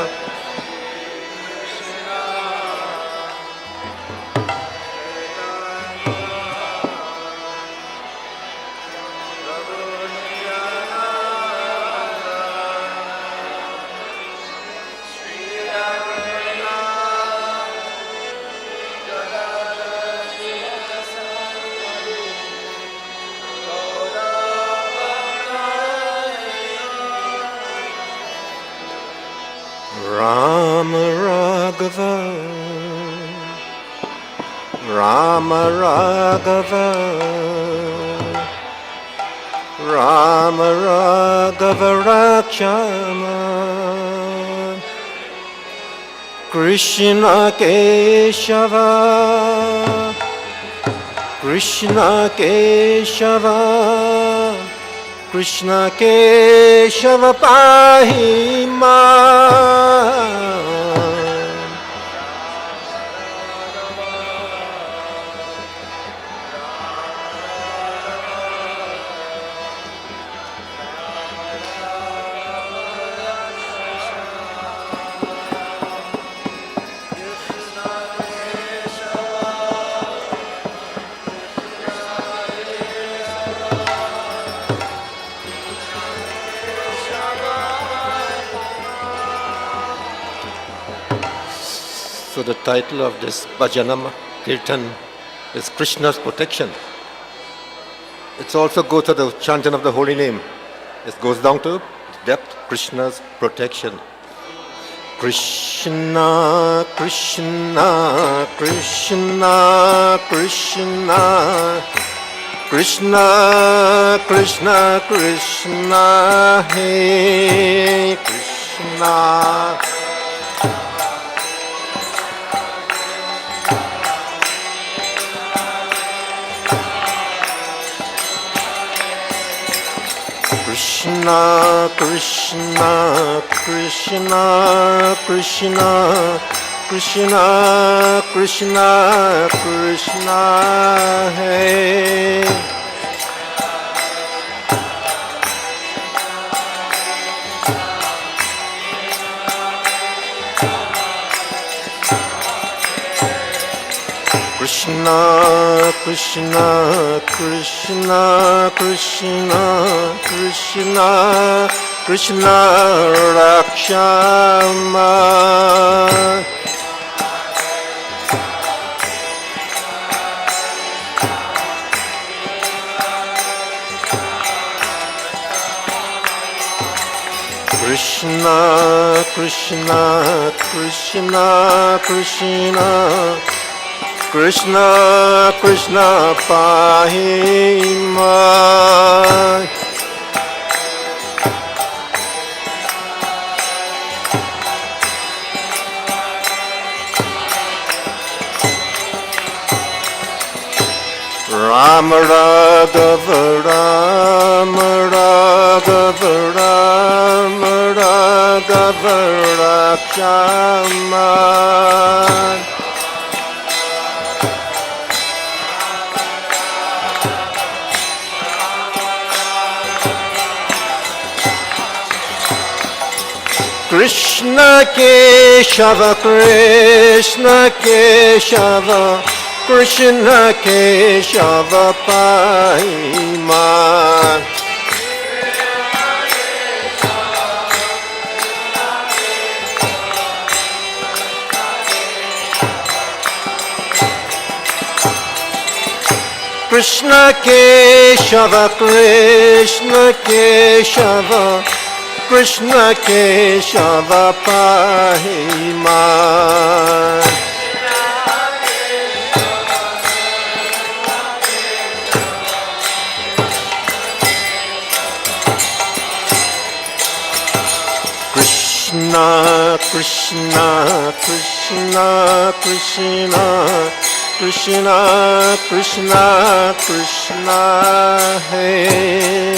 [SPEAKER 1] Rama Raghava, Rama Raghava, Rama Raghava Rakshama, Krishna Keshava, Krishna Keshava, Krishna Keshava Pahi Ma. So the title of this Bhajanam Kirtan is Krishna's protection. It's also goes to the chanting of the holy name. It goes down to depth, Krishna's protection. Krishna, Krishna, Krishna, Krishna, Krishna, Krishna, Krishna, Hey Krishna. Krishna, Krishna, Krishna, Krishna, Krishna, Krishna, Krishna, Hey. Krishna, Krishna, Krishna, Krishna, Krishna, Krishna, Rakshama. Krishna, Krishna, Krishna, Krishna, Krishna, Krishna, Pahi Ma. Rama Raghava, Rama Raghava, Rama Raghava, Rakshama. Krishna Keshava, Krishna Keshava, Krishna Keshava Pahi Ma. Krishna Keshava, Krishna Keshava, Krishna Keshava Pahi Ma. Krishna, Krishna, Krishna, Krishna, Krishna, Krishna, Krishna, Hey.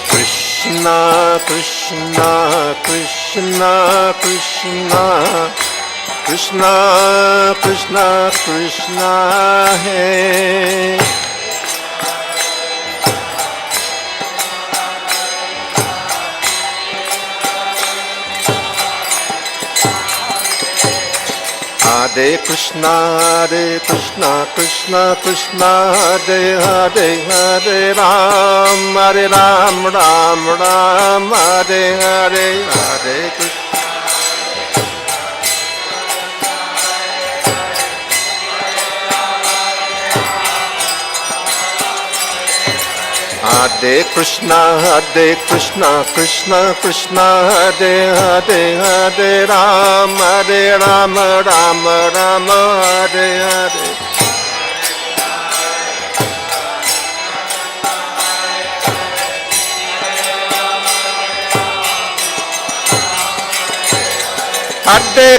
[SPEAKER 1] Krishna, Krishna, Krishna, Krishna, Krishna, Krishna, Krishna, Hey. Hare Krishna, Hare Krishna, Krishna Krishna, Hare Hare, Hare Ram, Ram Ram, Hare Hare, Hare Krishna. Hare Krishna, Krishna Krishna, Hare Hare, Hare Rama, Rama Rama, Hare Hare. Hare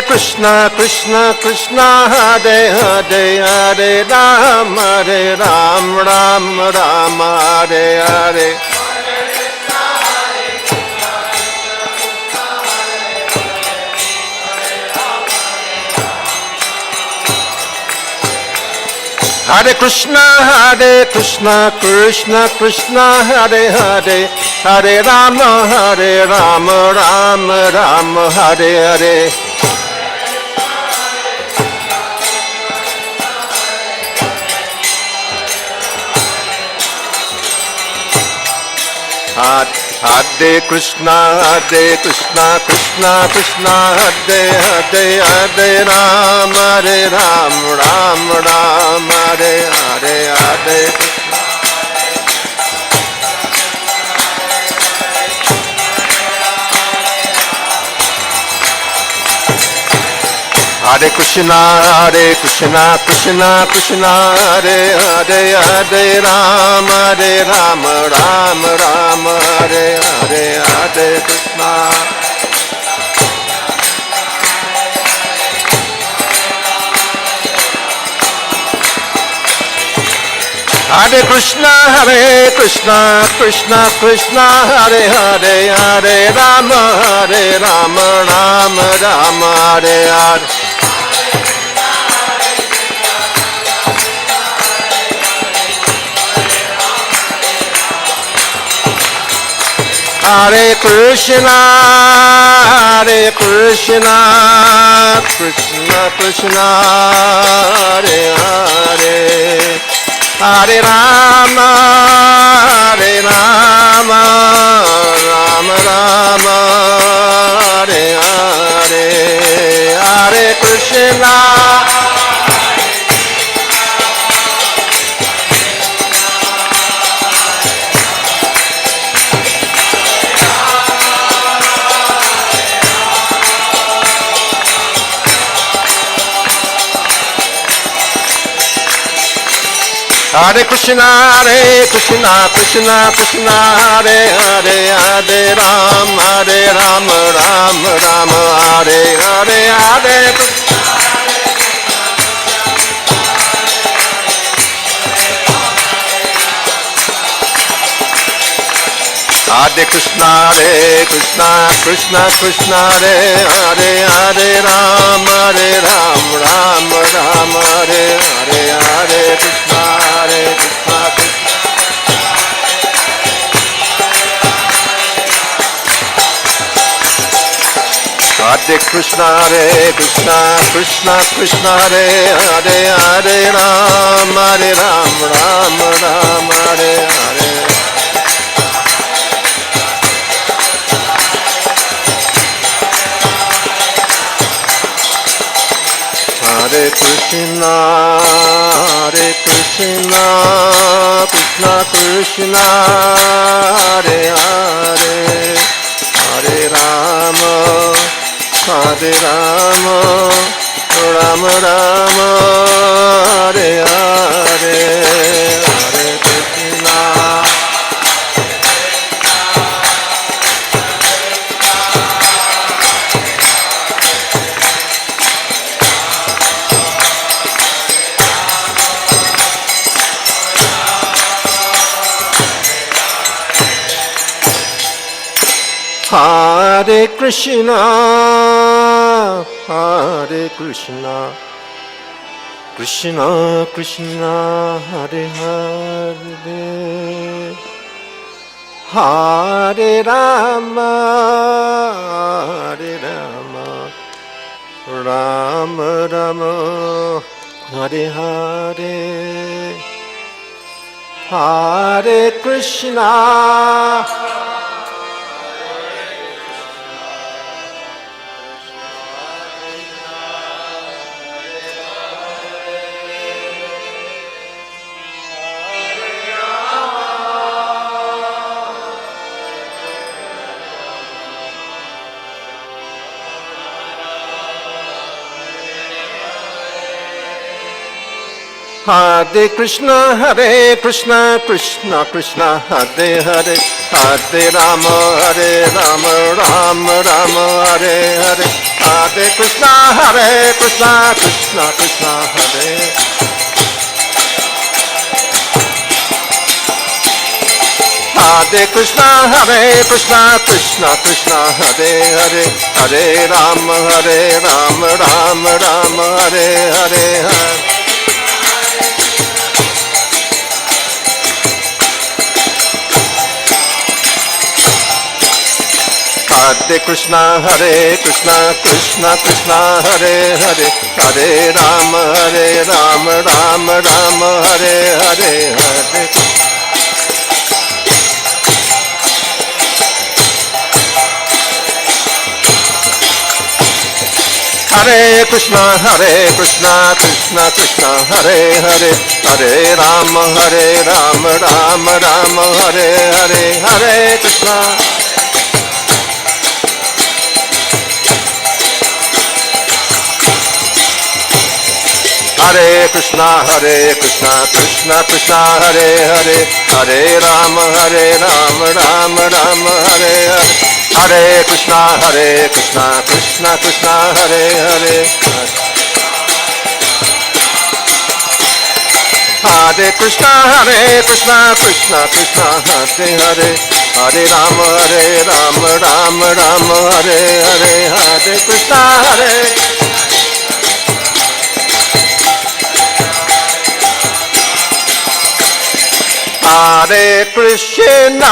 [SPEAKER 1] Krishna, Krishna Krishna, Hare Hare, Hare Rama, Rama, Hare Hare. Hare Krishna, Krishna Krishna, Hare Hare, Hare Rama, Rama, Hare Hare. Hare Krishna, Krishna Krishna, Hare Hare, Hare Rama, Rama, Hare Hare, Hare Krishna. Hare Krishna, Krishna Krishna, Hare Hare, Hare Rama, Rama, Hare Hare, Hare Krishna. Hare Krishna, Krishna Krishna, Hare Hare, Hare Rama, Rama, Hare Hare. Hare Krishna, Krishna Krishna, Hare Hare, Hare Rama, Rama, Hare Hare, Hare Krishna. Hare Krishna, Krishna Krishna, Hare Hare, Hare Rama, Rama, Hare Hare, Hare Krishna. Hare Krishna, Krishna Krishna, Hare Hare, Hare Rama, Rama, Hare Hare, Hare Krishna, Krishna. Hare Krishna, Krishna Krishna, Hare Hare, Hare Rama, Rama, Hare Hare. Hare Krishna, Krishna Krishna, Hare Hare, Hare Rama, Rama, Hare Hare, Hare Krishna. Hare Krishna, Krishna Krishna, Hare Hare, Hare Rama, Rama, Hare Hare, Hare Krishna. Hare Krishna, Krishna Krishna, Hare Hare, Hare Rama, Rama Rama, Hare Hare, Hare Krishna, Krishna Krishna, Hare. Hare Krishna, Krishna Krishna, Hare Hare, Hare Rama, Rama Hare Hare, Hare. Hare Krishna, Krishna Krishna, Hare Hare, Hare Rama, Rama Hare Hare, Hare. Hare Krishna, Krishna Krishna, Hare Hare, Hare Rama, Rama Hare Hare, Hare Krishna. Hare Krishna, Krishna Krishna, Hare Hare, Hare Rama, Rama Hare Hare, Hare Krishna, Krishna Krishna, Hare Hare, Hare Krishna, Krishna Krishna, Hare Hare, Hare Rama, Rama Hare Hare, Hare Krishna, Hare. Hare Krishna,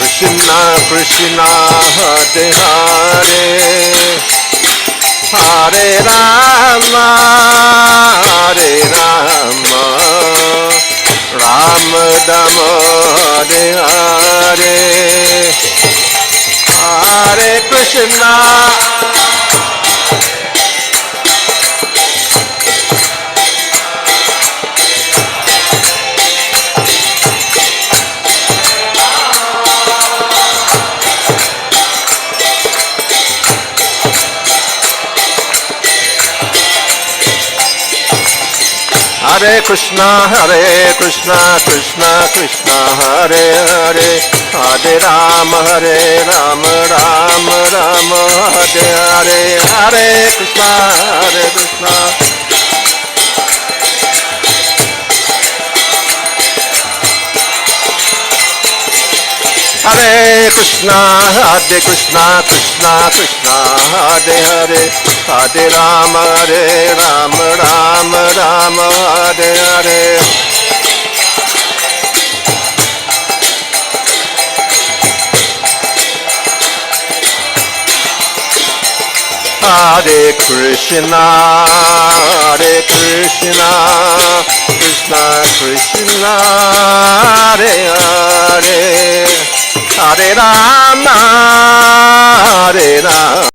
[SPEAKER 1] Krishna Krishna, Hare Hare, Hare Rama, Rama Rama, Hare Hare, Hare Krishna. Hare Krishna, Krishna Krishna, Hare Hare, Hare Rama, Rama Hare Hare, Hare Krishna. Hare Krishna, Krishna Krishna, Hare Hare, Hare Rama, Rama Hare Hare. Hare Krishna, Krishna Krishna, Hare Hare, Hare Rama, Rama.